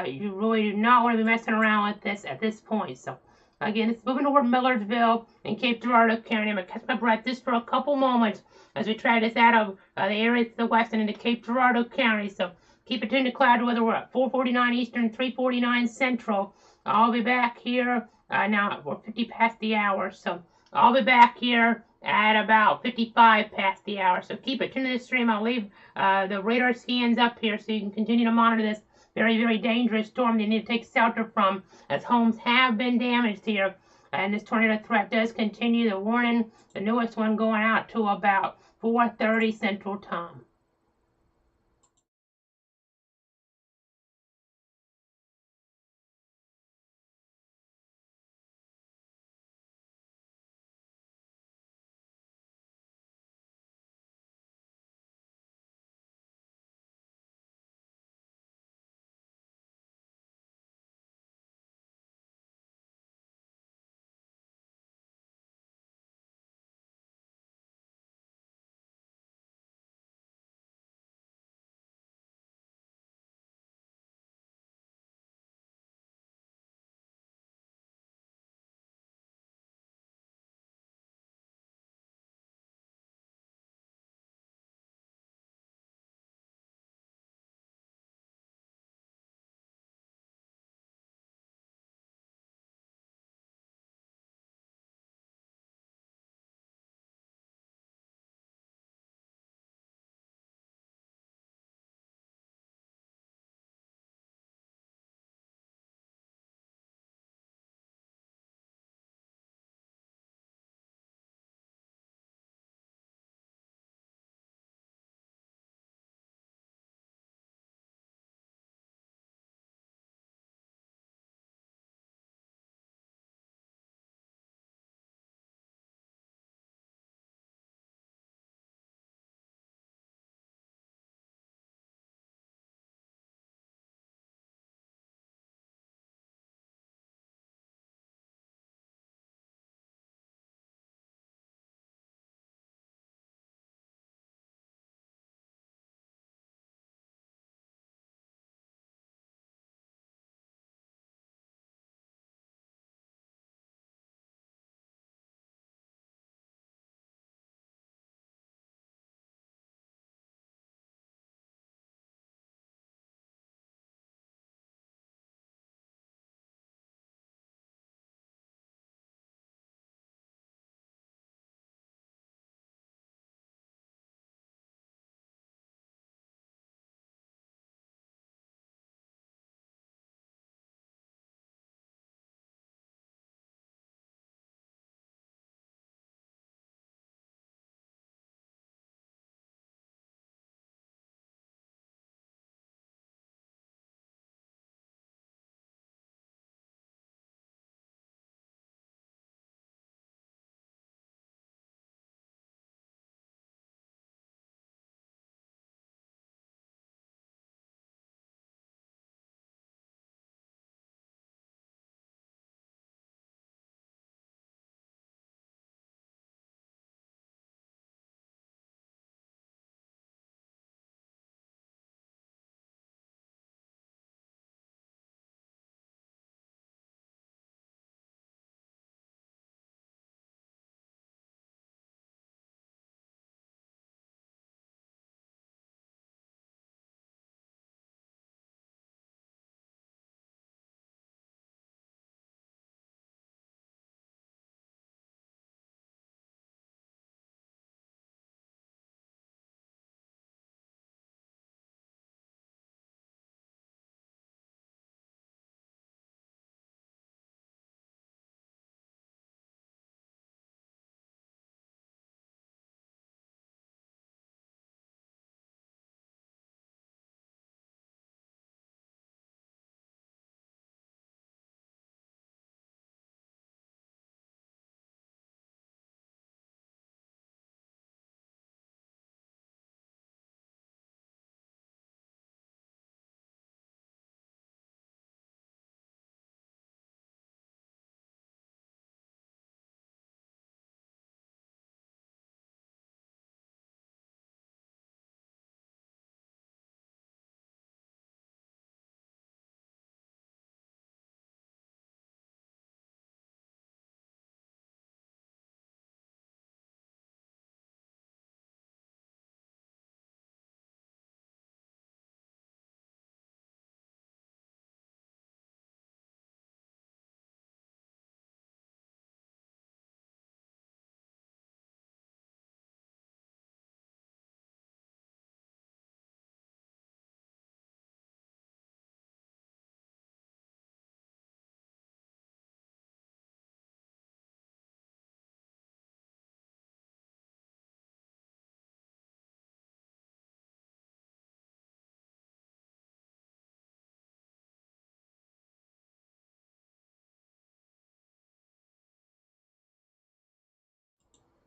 you really do not want to be messing around with this at this point. So again, it's moving toward Millersville and Cape Girardeau County. I'm going to catch my breath just for a couple moments as we try this out of the areas to the west and into Cape Girardeau County. So keep it tuned to cloud weather. We're at 4:49 Eastern, 3:49 Central. I'll be back here now. We're 50 past the hour, so I'll be back here at about 55 past the hour. So keep it tuned to the stream. I'll leave the radar scans up here so you can continue to monitor this very, very dangerous storm you need to take shelter from, as homes have been damaged here. And this tornado threat does continue. The warning, the newest one, going out to about 4:30 Central Time.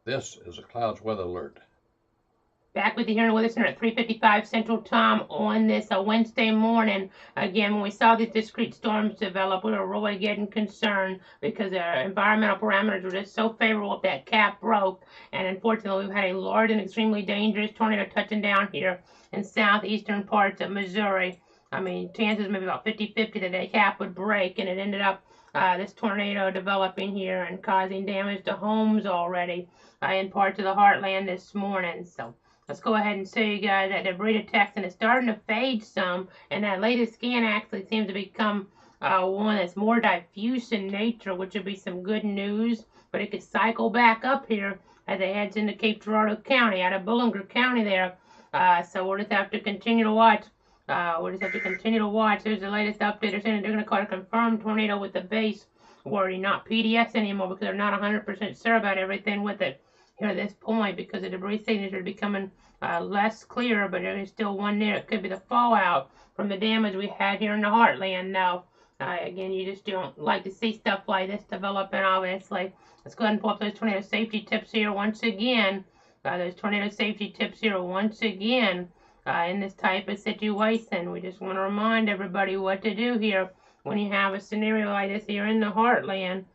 This is a clouds weather alert. Back with you here in the Weather Center at 3:55 Central Time on this Wednesday morning. Again, when we saw these discrete storms develop, we were really getting concerned because our environmental parameters were just so favorable if that cap broke. And unfortunately, we've had a large and extremely dangerous tornado touching down here in southeastern parts of Missouri. I mean, chances maybe about 50-50 that that cap would break, and it ended up this tornado developing here and causing damage to homes already in parts of the heartland this morning. So let's go ahead and show you guys that debris detection is starting to fade some, and that latest scan actually seems to become one that's more diffuse in nature, which would be some good news. But it could cycle back up here as it heads into Cape Girardeau County, out of Bollinger County there. So we'll just have to continue to watch. There's the latest update. They're saying they're going to call it a confirmed tornado with the base wording, not PDS anymore, because they're not 100% sure about everything with it here at this point, because the debris signatures are becoming less clear, but there is still one there. It could be the fallout from the damage we had here in the heartland. Now, again, you just don't like to see stuff like this developing, obviously. Let's go ahead and pull up those tornado safety tips here once again. In this type of situation. We just want to remind everybody what to do here when you have a scenario like this here in the heartland.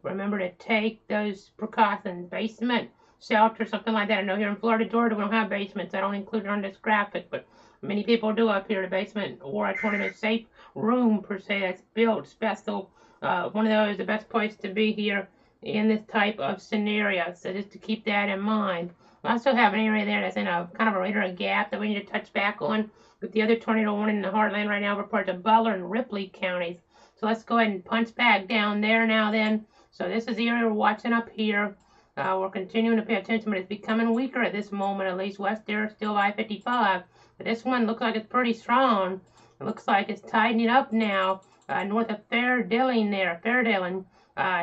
Remember to take those precautions. Basement, shelter, something like that. I know here in Florida, Georgia, we don't have basements. I don't include it on this graphic, but many people do up here. A basement or a tornado safe room, per se, that's built special. One of those is the best place to be here in this type of scenario. So just to keep that in mind. We also have an area there that's in a kind of a radar gap that we need to touch back on with the other tornado warning in the heartland right now over parts of Butler and Ripley counties. So let's go ahead and punch back down there now then. So this is the area we're watching up here. We're continuing to pay attention, but it's becoming weaker at this moment, at least. West there is still I-55. But this one looks like it's pretty strong. It looks like it's tightening up now north of Fairdealing there,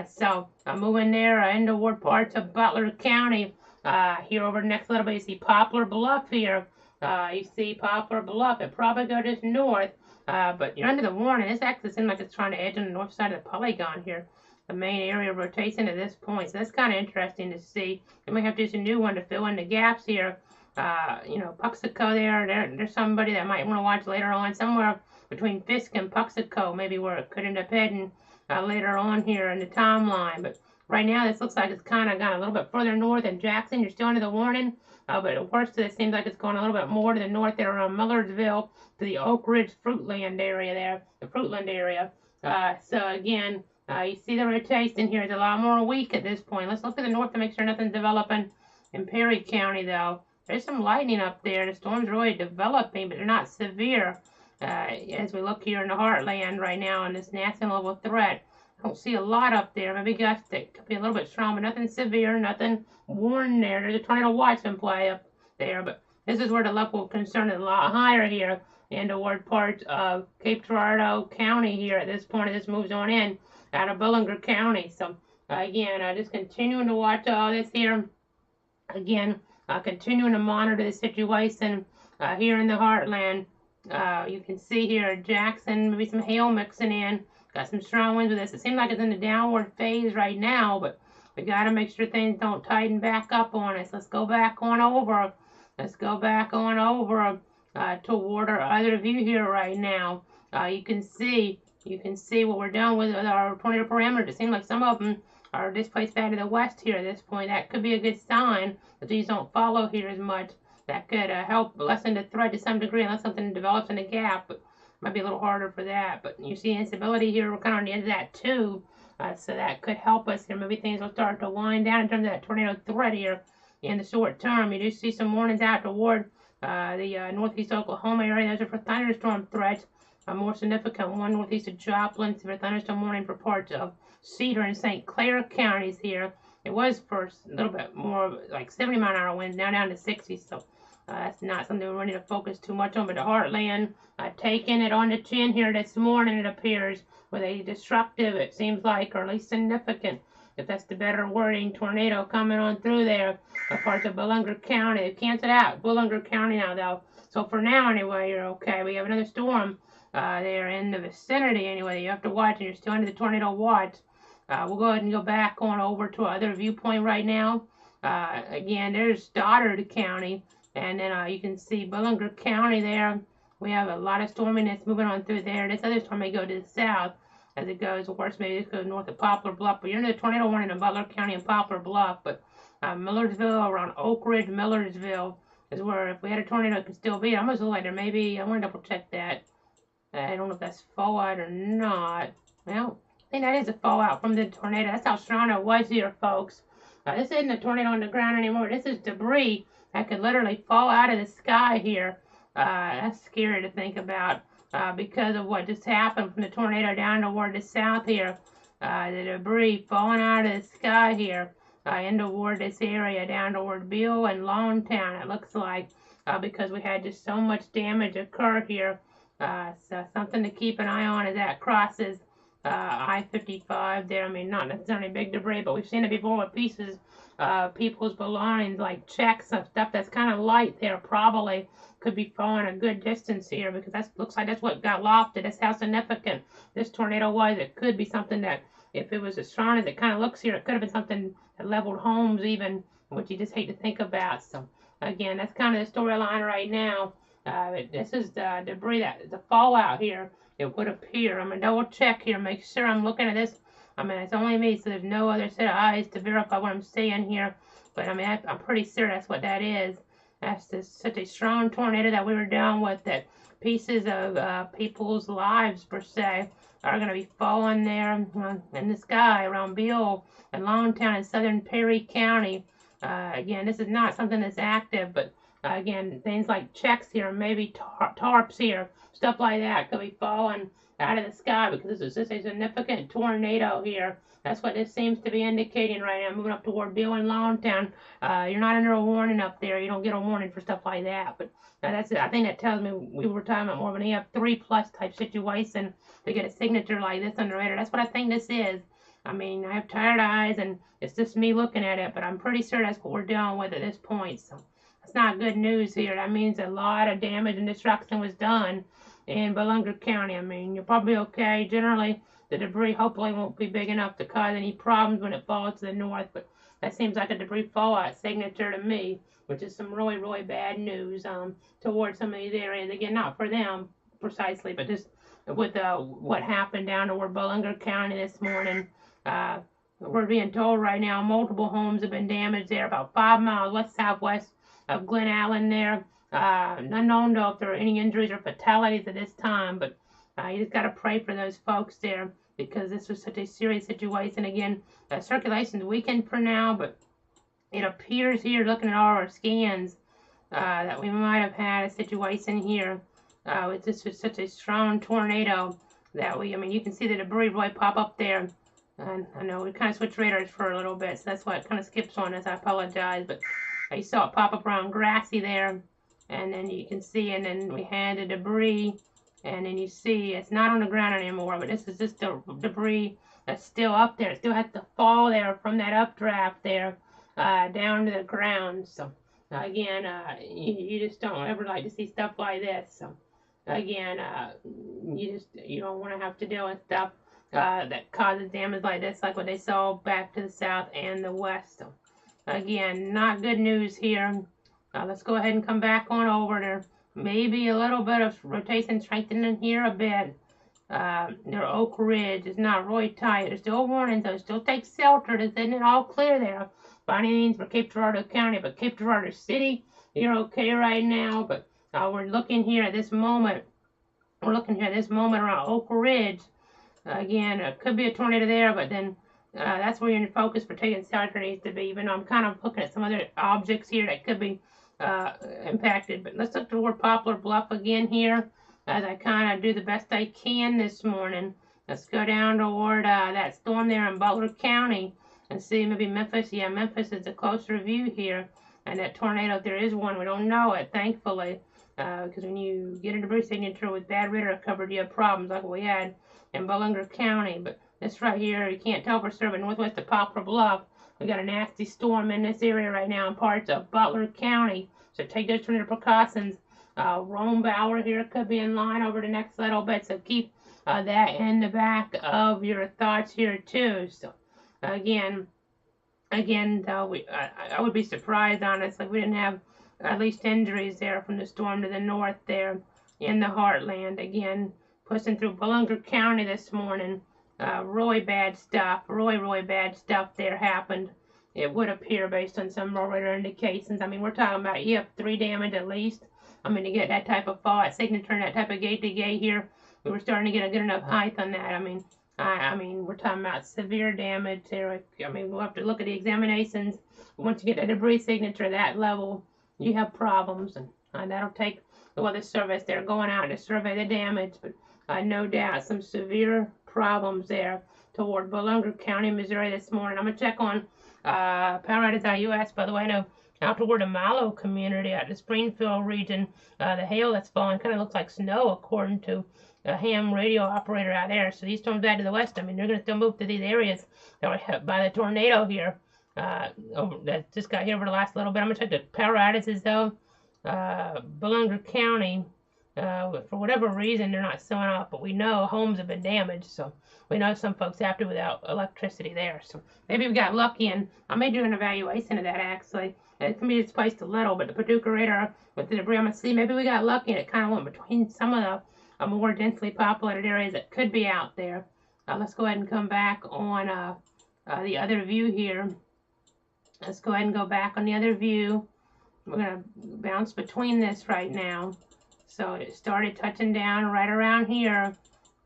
so moving there into toward parts of Butler County. Here over the next little bit, you see Poplar Bluff here. It probably go just north, but you're under the warning. This actually seems like it's trying to edge on the north side of the polygon here, the main area of rotation at this point. So that's kind of interesting to see. We may have to use a new one to fill in the gaps here. Puxico there's somebody that might want to watch later on, somewhere between Fisk and Puxico, maybe where it could end up heading later on here in the timeline. But right now, this looks like it's kind of gone a little bit further north than Jackson. You're still under the warning, but at worst, it seems like it's going a little bit more to the north there around Millersville to the Oak Ridge Fruitland area there, the Fruitland area. So again, you see the rotation here is a lot more weak at this point. Let's look to the north to make sure nothing's developing in Perry County, though. There's some lightning up there. The storm's really developing, but they're not severe. As we look here in the heartland right now on this national level threat. I don't see a lot up there. Maybe gusts that could be a little bit strong, but nothing severe, nothing warned there. There's a tornado watch in play up there, but this is where the level of concern is a lot higher here in toward parts of Cape Girardeau County here at this point as this moves on in out of Bollinger County. So again, just continuing to watch all this here. Again, continuing to monitor the situation here in the heartland. You can see here Jackson, maybe some hail mixing in. Got some strong winds with this. It seems like it's in the downward phase right now, but we got to make sure things don't tighten back up on us. Let's go back on over. Toward our other view here right now. You can see what we're doing with our tornado parameters. It seems like some of them are displaced back to the west here at this point. That could be a good sign that these don't follow here as much. That could help lessen the threat to some degree unless something develops in the gap. But might be a little harder for that. But you see instability here. We're kind of on the edge of that too. So that could help us here. Maybe things will start to wind down in terms of that tornado threat here in the short term. You do see some warnings out toward the northeast Oklahoma area. Those are for thunderstorm threats. A more significant one northeast of Joplin for thunderstorm warning for parts of Cedar and St. Clair counties here. It was first a little bit more like 70-mile-an-hour winds, now down to 60. So that's not something we need to focus too much on. But the heartland taking it on the chin here this morning, it appears, with a destructive, it seems like, or at least significant, if that's the better wording, tornado coming on through there, parts of Bollinger County. They've canceled out Bollinger County now, though. So for now, anyway, you're okay. We have another storm there in the vicinity, anyway, you have to watch, and you're still under the tornado watch. We'll go ahead and go back on over to our other viewpoint right now. Again, there's Stoddard County, and then you can see Bollinger County there. We have a lot of storminess moving on through there. This other storm may go to the south as it goes west, maybe it goes north of Poplar Bluff. But you're in the tornado warning in Butler County and Poplar Bluff. But Millersville, around Oak Ridge, Millersville is where if we had a tornado, it could still be. I'm going to later. Maybe I want to double check that. I don't know if that's fallout or not. Well, I think that is a fallout from the tornado. That's how strong it was here, folks. This isn't a tornado on the ground anymore. This is debris that could literally fall out of the sky here. That's scary to think about because of what just happened from the tornado down toward the south here. The debris falling out of the sky here in toward this area down toward Beale and Longtown, it looks like, because we had just so much damage occur here. So something to keep an eye on as that crosses I-55 there. I mean, not necessarily big debris, but we've seen it before with pieces, people's belongings like checks and stuff that's kind of light there, probably could be falling a good distance here because that looks like that's what got lofted. That's how significant this tornado was. It could be something that, if it was as strong as it kind of looks here, it could have been something that leveled homes even, which you just hate to think about. So again, that's kind of the storyline right now. This is the debris that the fallout here. It would appear. I'm gonna double check here, make sure I'm looking at this. I mean, it's only me, so there's no other set of eyes to verify what I'm seeing here. But I mean, I'm pretty sure that's what that is. That's just such a strong tornado that we were dealing with, that pieces of people's lives, per se, are going to be falling there in the sky around Beale and Longtown in southern Perry County. Again, this is not something that's active, but again, things like checks here, maybe tarps here, stuff like that could be falling out of the sky because this is just a significant tornado here. That's what this seems to be indicating right now. Moving up toward Beale and Longtown. You're not under a warning up there. You don't get a warning for stuff like that. But that's it. I think that tells me we were talking about more of an EF3 plus type situation to get a signature like this on the radar. That's what I think this is. I mean, I have tired eyes, and it's just me looking at it, but I'm pretty sure that's what we're dealing with at this point. So that's not good news here. That means a lot of damage and destruction was done in Bollinger County. I mean, you're probably okay. Generally, the debris hopefully won't be big enough to cause any problems when it falls to the north, but that seems like a debris fallout signature to me, which is some really, really bad news towards some of these areas. Again, not for them precisely, but just with what happened down toward Bollinger County this morning. We're being told right now multiple homes have been damaged there, about 5 miles west-southwest of Glen Allen there. Unknown though if there are any injuries or fatalities at this time, but you just got to pray for those folks there because this was such a serious situation. Again, circulation's weakened for now, but it appears here, looking at all our scans, that we might have had a situation here with this was such a strong tornado that I mean, you can see the debris really pop up there. And I know we kind of switched radars for a little bit, so that's why it kind of skips on us. I apologize, but you saw it pop up around Grassy there, and then you can see, and then we had the debris, and then you see it's not on the ground anymore, but this is just the debris that's still up there. It still has to fall there from that updraft there down to the ground. So again, you just don't ever like to see stuff like this. So again, you don't want to have to deal with stuff that causes damage like this, like what they saw back to the south and the west. So again, not good news here. Let's go ahead and come back on over there. Maybe a little bit of rotation strengthening here a bit. Their Oak Ridge is not really tight. There's still warnings, though. Still take shelter. Isn't it all clear there by any means for Cape Girardeau County, but Cape Girardeau City, you're okay right now. But we're looking here at this moment. We're looking here at this moment around Oak Ridge. Again, it could be a tornado there, but then that's where your focus for taking shelter needs to be. Even though I'm kind of looking at some other objects here that could be impacted. But let's look toward Poplar Bluff again here as I kind of do the best I can this morning. Let's go down toward that storm there in Butler County and see maybe Memphis. Yeah, Memphis is a closer view here. And that tornado, if there is one, we don't know it, thankfully. Because when you get a debris signature with bad radar coverage, you have problems like we had in Bollinger County. But this right here, you can't tell for sure, but northwest of Poplar Bluff, we got a nasty storm in this area right now in parts of Butler County. So take those tornado precautions. Rome Bower here could be in line over the next little bit, so keep that in the back of your thoughts here too. So again, Again, though, I would be surprised, honestly, if we didn't have at least injuries there from the storm to the north there in the heartland. Again, pushing through Bollinger County this morning. Really bad stuff. Really bad stuff there happened. It would appear based on some radar indications. I mean, we're talking about EF3 damage at least. I mean, to get that type of fall at signature and that type of gate to gate here, we were starting to get a good enough height on that. I mean, we're talking about severe damage there. I mean, we'll have to look at the examinations. Once you get a debris signature at that level, you have problems, and that'll take the Weather Service there going out to survey the damage. But no doubt, some severe problems there toward Bollinger County, Missouri this morning. I'm going to check on Power.us, by the way. I know out toward the Milo community, out the Springfield region, the hail that's falling kind of looks like snow, according to a ham radio operator out there. So these storms out to the west, I mean, they're going to still move to these areas that were hit by the tornado here that just got here over the last little bit. I'm going to check the power outages, though. Bollinger County, for whatever reason, they're not showing up, but we know homes have been damaged, so we know some folks have to without electricity there. So maybe we got lucky, and I may do an evaluation of that, actually. It can be displaced a little, but the Paducah radar with the debris, I'm going to see, maybe we got lucky, and it kind of went between some of the more densely populated areas that could be out there. Let's go ahead and come back on the other view here. Let's go ahead and go back on the other view. We're going to bounce between this right now. So it started touching down right around here.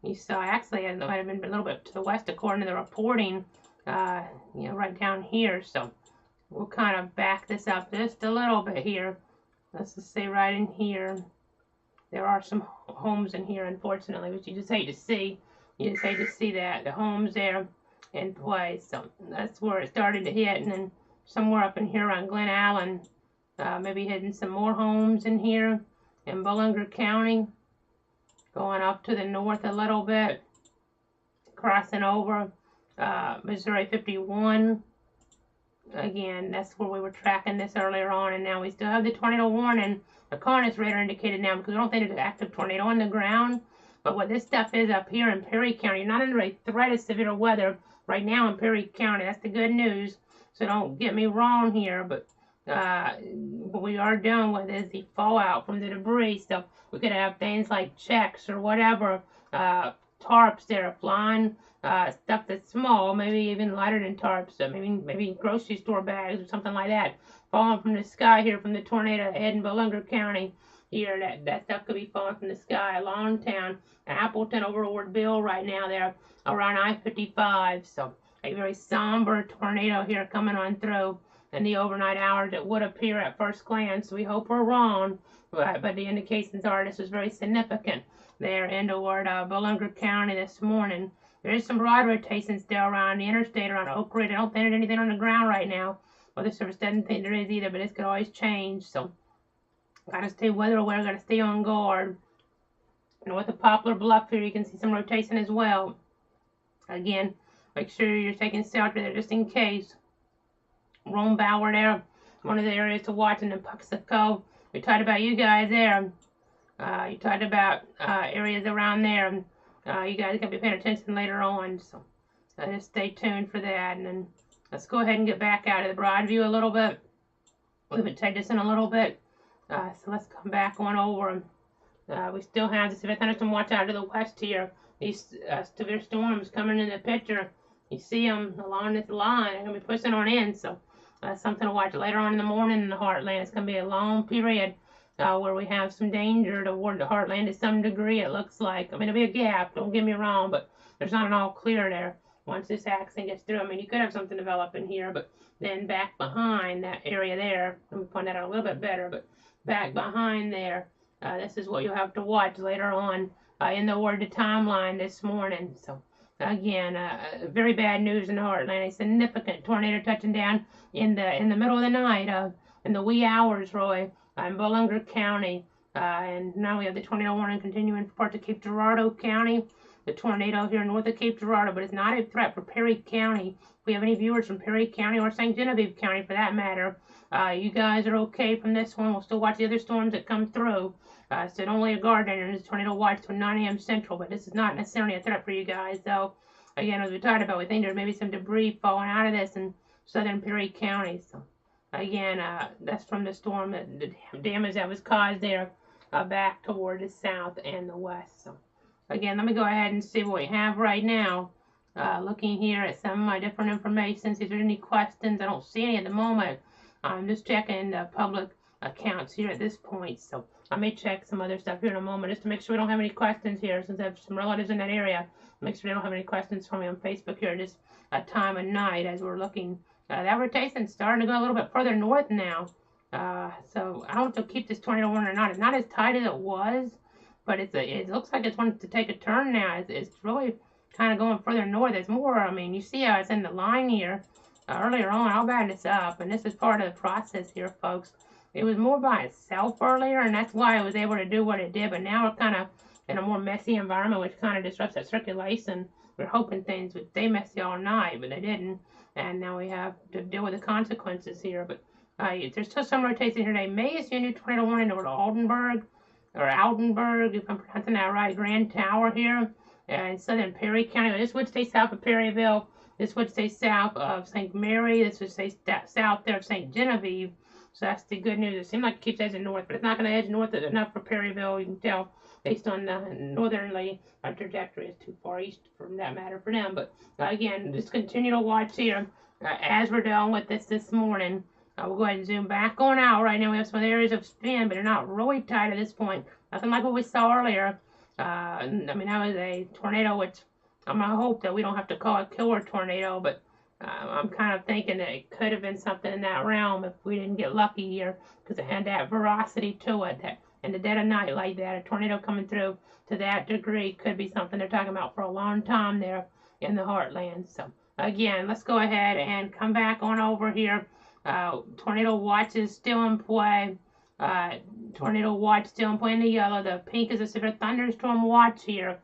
You saw, actually, it might have been a little bit to the west according to the reporting, right down here. So we'll kind of back this up just a little bit here. Let's just say right in here. There are some homes in here, unfortunately, which you just hate to see. You just hate to see that, the homes there in place. So that's where it started to hit, and then somewhere up in here on Glen Allen, maybe hitting some more homes in here in Bollinger County, going up to the north a little bit, crossing over Missouri 51. Again, that's where we were tracking this earlier on, and now we still have the tornado warning. The Conus radar indicated now, because we don't think there's an active tornado on the ground. But what this stuff is up here in Perry County, you're not under a threat of severe weather right now in Perry County. That's the good news. So don't get me wrong here, but what we are dealing with is the fallout from the debris. So we could have things like checks or whatever, tarps that are flying, stuff that's small, maybe even lighter than tarps, maybe grocery store bags or something like that, falling from the sky here from the tornado heading Bollinger County here. That stuff could be falling from the sky. Longtown, Appleton over toward Bill right now there around I-55. So a very somber tornado here coming on through in the overnight hours. It would appear at first glance. We hope we're wrong, but the indications are this was very significant there in toward Bollinger County this morning. There is some rod rotation still around the interstate around Oak Ridge. I don't think there's anything on the ground right now. Weather Service doesn't think there is either, but this could always change. So gotta stay weather aware, gotta stay on guard. And with the Poplar Bluff here, you can see some rotation as well. Again, make sure you're taking shelter there just in case. Rome Bower there, one of the areas to watch in the Puxico. We talked about you guys there. You talked about areas around there. You guys are going to be paying attention later on, so just stay tuned for that. And then let's go ahead and get back out of the broad view a little bit. We've been taking this in a little bit, so let's come back on over. We still have the severe thunderstorm watch out to the west here. These severe storms coming in the picture. You see them along this line. They're going to be pushing on in, so that's something to watch later on in the morning in the heartland. It's going to be a long period where we have some danger toward the heartland to some degree, it looks like. I mean, there'll be a gap, don't get me wrong, but there's not an all clear there once this accident gets through. I mean, you could have something develop in here, but then back behind that area there, let me point that out a little bit better, but back behind there, this is what you'll have to watch later on in the Word to Timeline this morning. So again, very bad news in the heartland. A significant tornado touching down in the middle of the night, in the wee hours, Roy, in Bollinger County. And now we have the tornado warning continuing for parts of Cape Girardeau County. The tornado here north of Cape Girardeau, but it's not a threat for Perry County. If we have any viewers from Perry County or St. Genevieve County for that matter, you guys are okay from this one. We'll still watch the other storms that come through. So don't lay a guard down in this tornado watch till 9 a.m. Central, but this is not necessarily a threat for you guys. So, again, as we talked about, we think there may be some debris falling out of this and southern Perry County. So again, that's from the storm, the damage that was caused there back toward the south and the west. So again, let me go ahead and see what we have right now. Looking here at some of my different information, see if there's any questions. I don't see any at the moment. I'm just checking the public accounts here at this point. So I may check some other stuff here in a moment just to make sure we don't have any questions here, since I have some relatives in that area. Make sure they don't have any questions for me on Facebook here at this time of night as we're looking. That rotation's starting to go a little bit further north now. So I don't know if they'll keep this tornado warning or not. It's not as tight as it was, but it looks like it's wanting to take a turn now. It's really kind of going further north. It's more, I mean, you see how it's in the line here earlier on. I'll back this up, and this is part of the process here, folks. It was more by itself earlier, and that's why it was able to do what it did, but now we're kind of in a more messy environment, which kind of disrupts that circulation. We're hoping things would stay messy all night, but they didn't, and now we have to deal with the consequences here. But there's still some rotation here today. May is your new tornado warning over to Aldenburg, if I'm pronouncing that right, Grand Tower here in southern Perry County. This would stay south of Perryville. This would stay south of St. Mary. This would stay south there of St. Genevieve. So that's the good news. It seems like it keeps edging north, but it's not going to edge north enough for Perryville. You can tell based on the northerly trajectory. It's too far east from that matter for them. But again, just continue to watch here as we're dealing with this morning. We'll go ahead and zoom back on out. Right now we have some areas of spin, but they're not really tight at this point. Nothing like what we saw earlier. I mean, that was a tornado, which I'm going to hope that we don't have to call a killer tornado, but I'm kind of thinking that it could have been something in that realm if we didn't get lucky here, because it had that veracity to it. That in the dead of night like that, a tornado coming through to that degree could be something they're talking about for a long time there in the heartland. So again, let's go ahead and come back on over here. Tornado watch is still in play. Tornado watch still in play in the yellow. The pink is a severe thunderstorm watch here.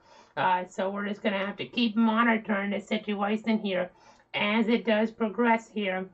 So we're just going to have to keep monitoring the situation here as it does progress here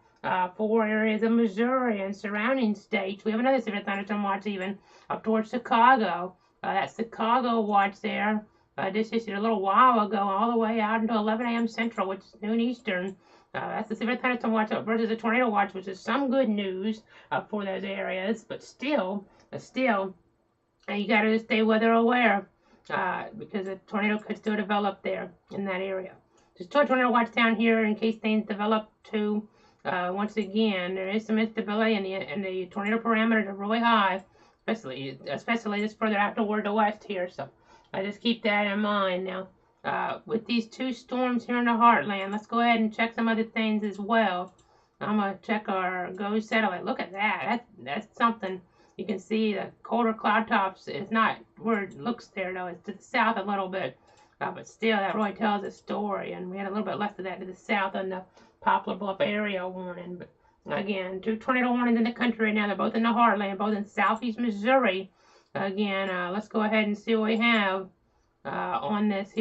for areas of Missouri and surrounding states. We have another severe thunderstorm watch even up towards Chicago. That Chicago watch there just issued a little while ago all the way out until 11 a.m. Central, which is noon Eastern. That's the severe thunderstorm watch versus a tornado watch, which is some good news for those areas. But still, you got to stay weather aware because a tornado could still develop there in that area. Just a tornado watch down here in case things develop too. Once again, there is some instability and the tornado parameters are really high, especially just further out toward the west here. So I just keep that in mind now. With these two storms here in the heartland, let's go ahead and check some other things as well. I'm going to check our GOES satellite. Look at that. That's something. You can see the colder cloud tops is not where it looks there, though. It's to the south a little bit. But still, that really tells a story. And we had a little bit less of that to the south on the Poplar Bluff area warning. But again, two tornado warnings in the country right now. They're both in the heartland, both in southeast Missouri. Again, let's go ahead and see what we have on this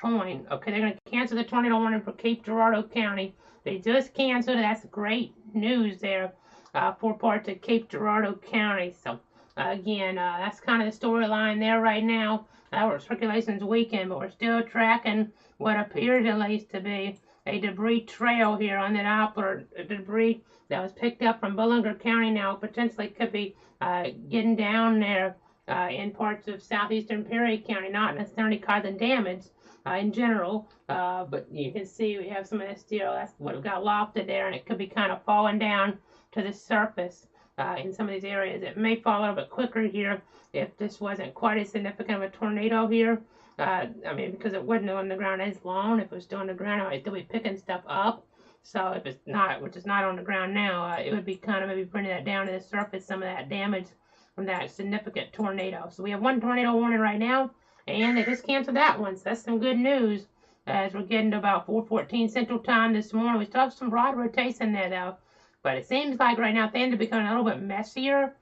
point. Okay, they're going to cancel the tornado warning for Cape Girardeau County. They just canceled it. That's great news there for parts of Cape Girardeau County. So again, that's kind of the storyline there right now. Our circulation's weakened, but we're still tracking what appears at least to be a debris trail here on that Doppler debris that was picked up from Bollinger County. Now potentially could be getting down there in parts of southeastern Perry County, not necessarily causing damage in general, but you can see we have some of this steel. That's what got lofted there, and it could be kind of falling down to the surface in some of these areas. It may fall a little bit quicker here if this wasn't quite as significant of a tornado here. I mean, because it wouldn't on the ground as long. If it was still on the ground, it might still be picking stuff up. So if it's not, which is not on the ground now, it would be kind of maybe bringing that down to the surface, some of that damage from that significant tornado. So we have one tornado warning right now, and they just canceled that one. So that's some good news as we're getting to about 4:14 Central Time this morning. We still have some broad rotation there, though. But it seems like right now things are becoming a little bit messier.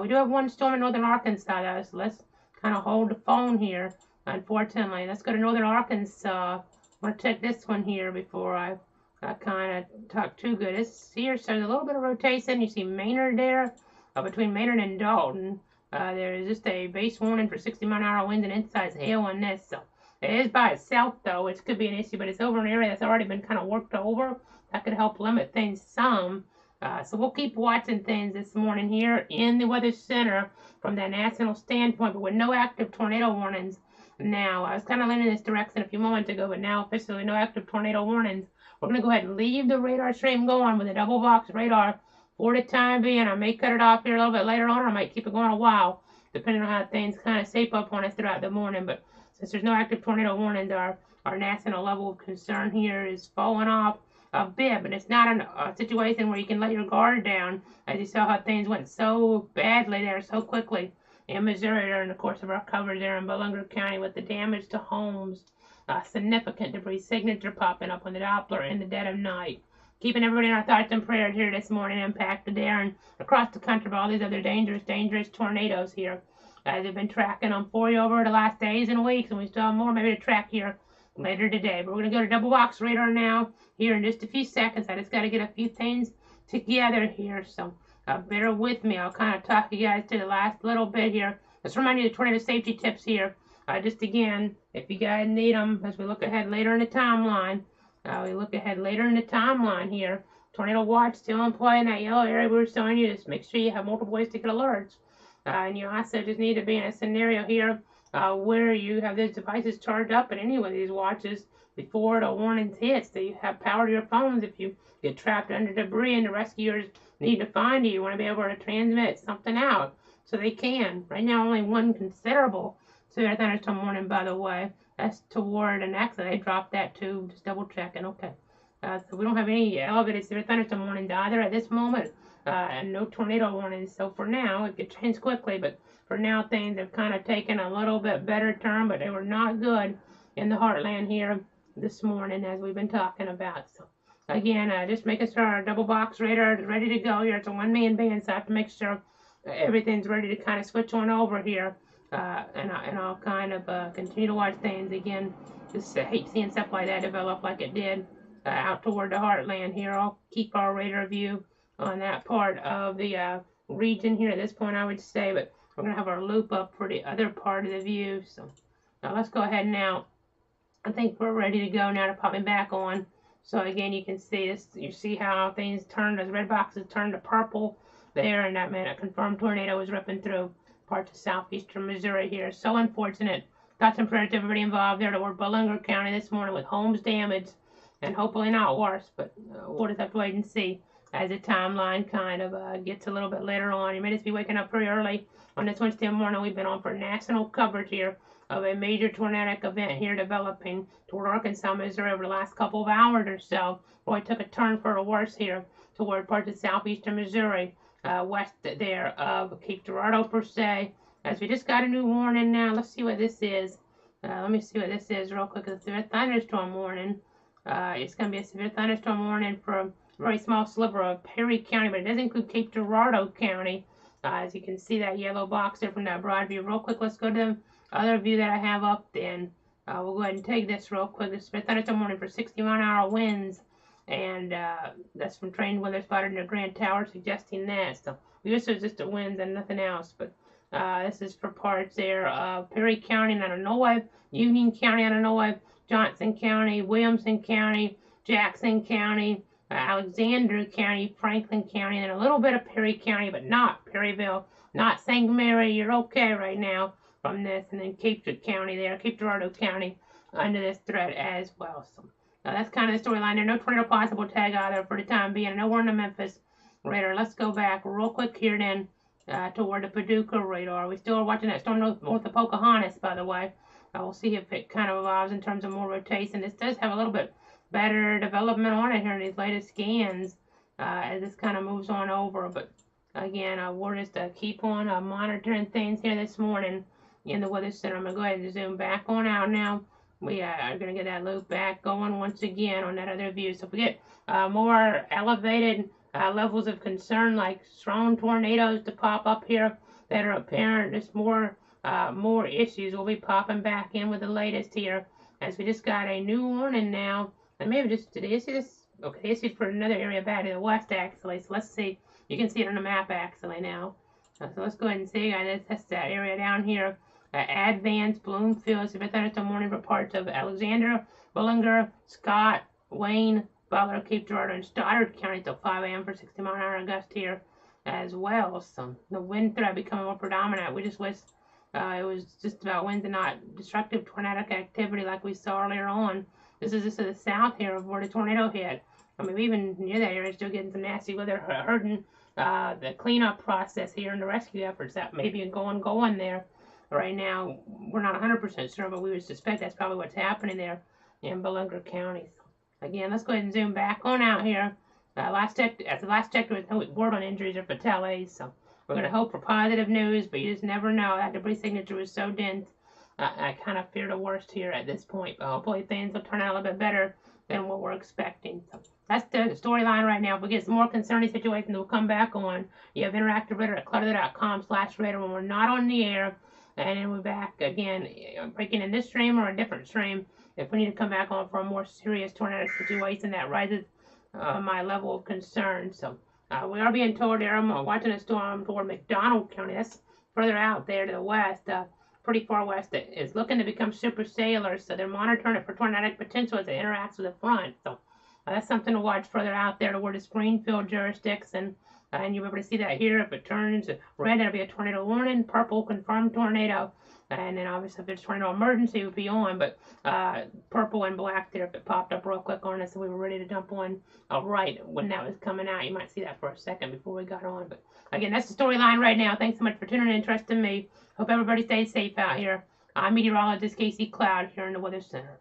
We do have one storm in northern Arkansas, though, so let's kind of hold the phone here, unfortunately. Let's go to northern Arkansas. I'm going to check this one here before I kind of talk too good. This here shows a little bit of rotation. You see Maynard there, between Maynard and Dalton. There is just a base warning for 60-mile-an-hour winds and inside hail on this. So it is by itself, though, which could be an issue, but it's over an area that's already been kind of worked over. that could help limit things some. So we'll keep watching things this morning here in the Weather Center from that national standpoint, but with no active tornado warnings. Now, I was kind of leaning this direction a few moments ago, but now officially no active tornado warnings. We're going to go ahead and leave the radar stream going with a double box radar for the time being. I may cut it off here a little bit later on, or I might keep it going a while, depending on how things kind of shape up on us throughout the morning. But since there's no active tornado warnings, our national level of concern here is falling off a bit, but it's not a situation where you can let your guard down, as you saw how things went so badly there so quickly in Missouri during the course of our coverage there in Bollinger County with the damage to homes, significant debris signature popping up on the Doppler in the dead of night. Keeping everybody in our thoughts and prayers here this morning, impacted there and across the country by all these other dangerous tornadoes here. As they've been tracking them for you over the last days and weeks, and we still have more maybe to track here later today. But we're going to go to double box radar now here in just a few seconds. I just got to get a few things together here, so bear with me. I'll kind of talk you guys to the last little bit here. Let's remind you of the tornado safety tips here. Just again, if you guys need them, as we look ahead later in the timeline, here. Tornado watch still in play in that yellow area we were showing you. Just make sure you have multiple ways to get alerts. And you also just need to be in a scenario here where you have these devices charged up in any of these watches before the warnings hit, so you have power to your phones if you get trapped under debris and the rescuers need to find you. You want to be able to transmit something out so they can. Right now, only one considerable severe thunderstorm warning, by the way. That's toward an accident. They dropped that too. Just double checking. Okay. So we don't have any elevated severe thunderstorm warnings either at this moment, and no tornado warnings. So for now, it could change quickly, but for now, things have kind of taken a little bit better turn, but they were not good in the heartland here this morning, as we've been talking about. So again, just making sure our double box radar is ready to go here. It's a one-man band, so I have to make sure everything's ready to kind of switch on over here, and I'll kind of continue to watch things. Again, just hate seeing stuff like that develop like it did out toward the heartland here. I'll keep our radar view on that part of the region here at this point, I would say, but we're going to have our loop up for the other part of the view. So now let's go ahead now. I think we're ready to go now to pop it back on. So again, you can see this. You see how things turned, those red boxes turned to purple there, and that meant a confirmed tornado was ripping through parts of southeastern Missouri here. So unfortunate. Thoughts and prayers to everybody involved there toward Bollinger County this morning with homes damaged, and hopefully not worse, but we'll just have to wait and see as the timeline kind of gets a little bit later on. You may just be waking up pretty early on this Wednesday morning. We've been on for national coverage here of a major tornadic event here developing toward Arkansas, Missouri over the last couple of hours or so. Boy, it took a turn for the worse here toward parts of southeastern Missouri, west there of Cape Girardeau per se. As we just got a new warning now, let's see what this is. Let me see what this is real quick. It's a severe thunderstorm warning. It's going to be a severe thunderstorm warning for a very small sliver of Perry County, but it does include Cape Girardeau County. As you can see that yellow box there from that broad view. Real quick, let's go to the other view that I have up then. We'll go ahead and take this real quick. This is severe thunderstorm warning for 60-mile-an-hour winds, and that's from trained weather spotter in the Grand Tower suggesting that. So this is just the winds and nothing else, but this is for parts there of Perry County and Illinois, Union County, Illinois, Johnson County, Williamson County, Jackson County, Alexander County, Franklin County, and a little bit of Perry County, but not Perryville, not St. Mary. You're okay right now from this. And then Cape County there, Cape Girardeau County under this threat as well. So that's kind of the storyline there. No tornado possible tag either for the time being. No warning to Memphis radar. Let's go back real quick here then toward the Paducah radar. We still are watching that storm north of Pocahontas, by the way. We'll see if it kind of evolves in terms of more rotation. This does have a little bit better development on it here in these latest scans as this kind of moves on over. But again, we're just keep on monitoring things here this morning in the Weather Center. I'm going to go ahead and zoom back on out now. We are going to get that loop back going once again on that other view. So if we get more elevated levels of concern like strong tornadoes to pop up here that are apparent, just more issues will be popping back in with the latest here, as we just got a new warning now. And maybe just today, is this okay? This is for another area back to the west actually. So let's see. You can see it on the map actually now. So let's go ahead and see. That's that area down here. Advance, Bloomfield, severe thunderstorm warning for parts of Alexander, Bollinger, Scott, Wayne, Butler, Cape Girardeau, and Stoddard County till 5 a.m. for 60-mile-an-hour gust here as well. So the wind threat becoming more predominant. We just wish it was just about winds and not destructive tornadic activity like we saw earlier on. This is just to the south here of where the tornado hit. I mean, even near that area, still getting some nasty weather, hurting the cleanup process here and the rescue efforts that may be going there. Right now, we're not 100% sure, but we would suspect that's probably what's happening there in Bollinger County. So, again, let's go ahead and zoom back on out here. Last check, there was no word on injuries or fatalities, so we're going to hope for positive news, but you just never know. That debris signature was so dense. I kind of fear the worst here at this point, but hopefully things will turn out a little bit better than what we're expecting. So that's the storyline right now. If we get some more concerning situations, we'll come back on. You have interactive radar at clutter.com/radar when we're not on the air. And then we're back again, breaking in this stream or a different stream if we need to come back on for a more serious tornado situation that rises my level of concern. So we are being told here, I'm watching a storm toward McDonald County. That's further out there to the west, pretty far west. It is looking to become supercellular, so they're monitoring it for tornadic potential as it interacts with the front. So that's something to watch further out there to where the Springfield jurisdiction. And you'll be able to see that here. If it turns red, that'll be a tornado warning. Purple, confirmed tornado. And then obviously if there's tornado emergency, it would be on. But purple and black there, if it popped up real quick on us and we were ready to dump on right when that was coming out. You might see that for a second before we got on. But again, that's the storyline right now. Thanks so much for tuning in and trusting me. Hope everybody stays safe out here. I'm Meteorologist Casey Cloud here in the Weather Center.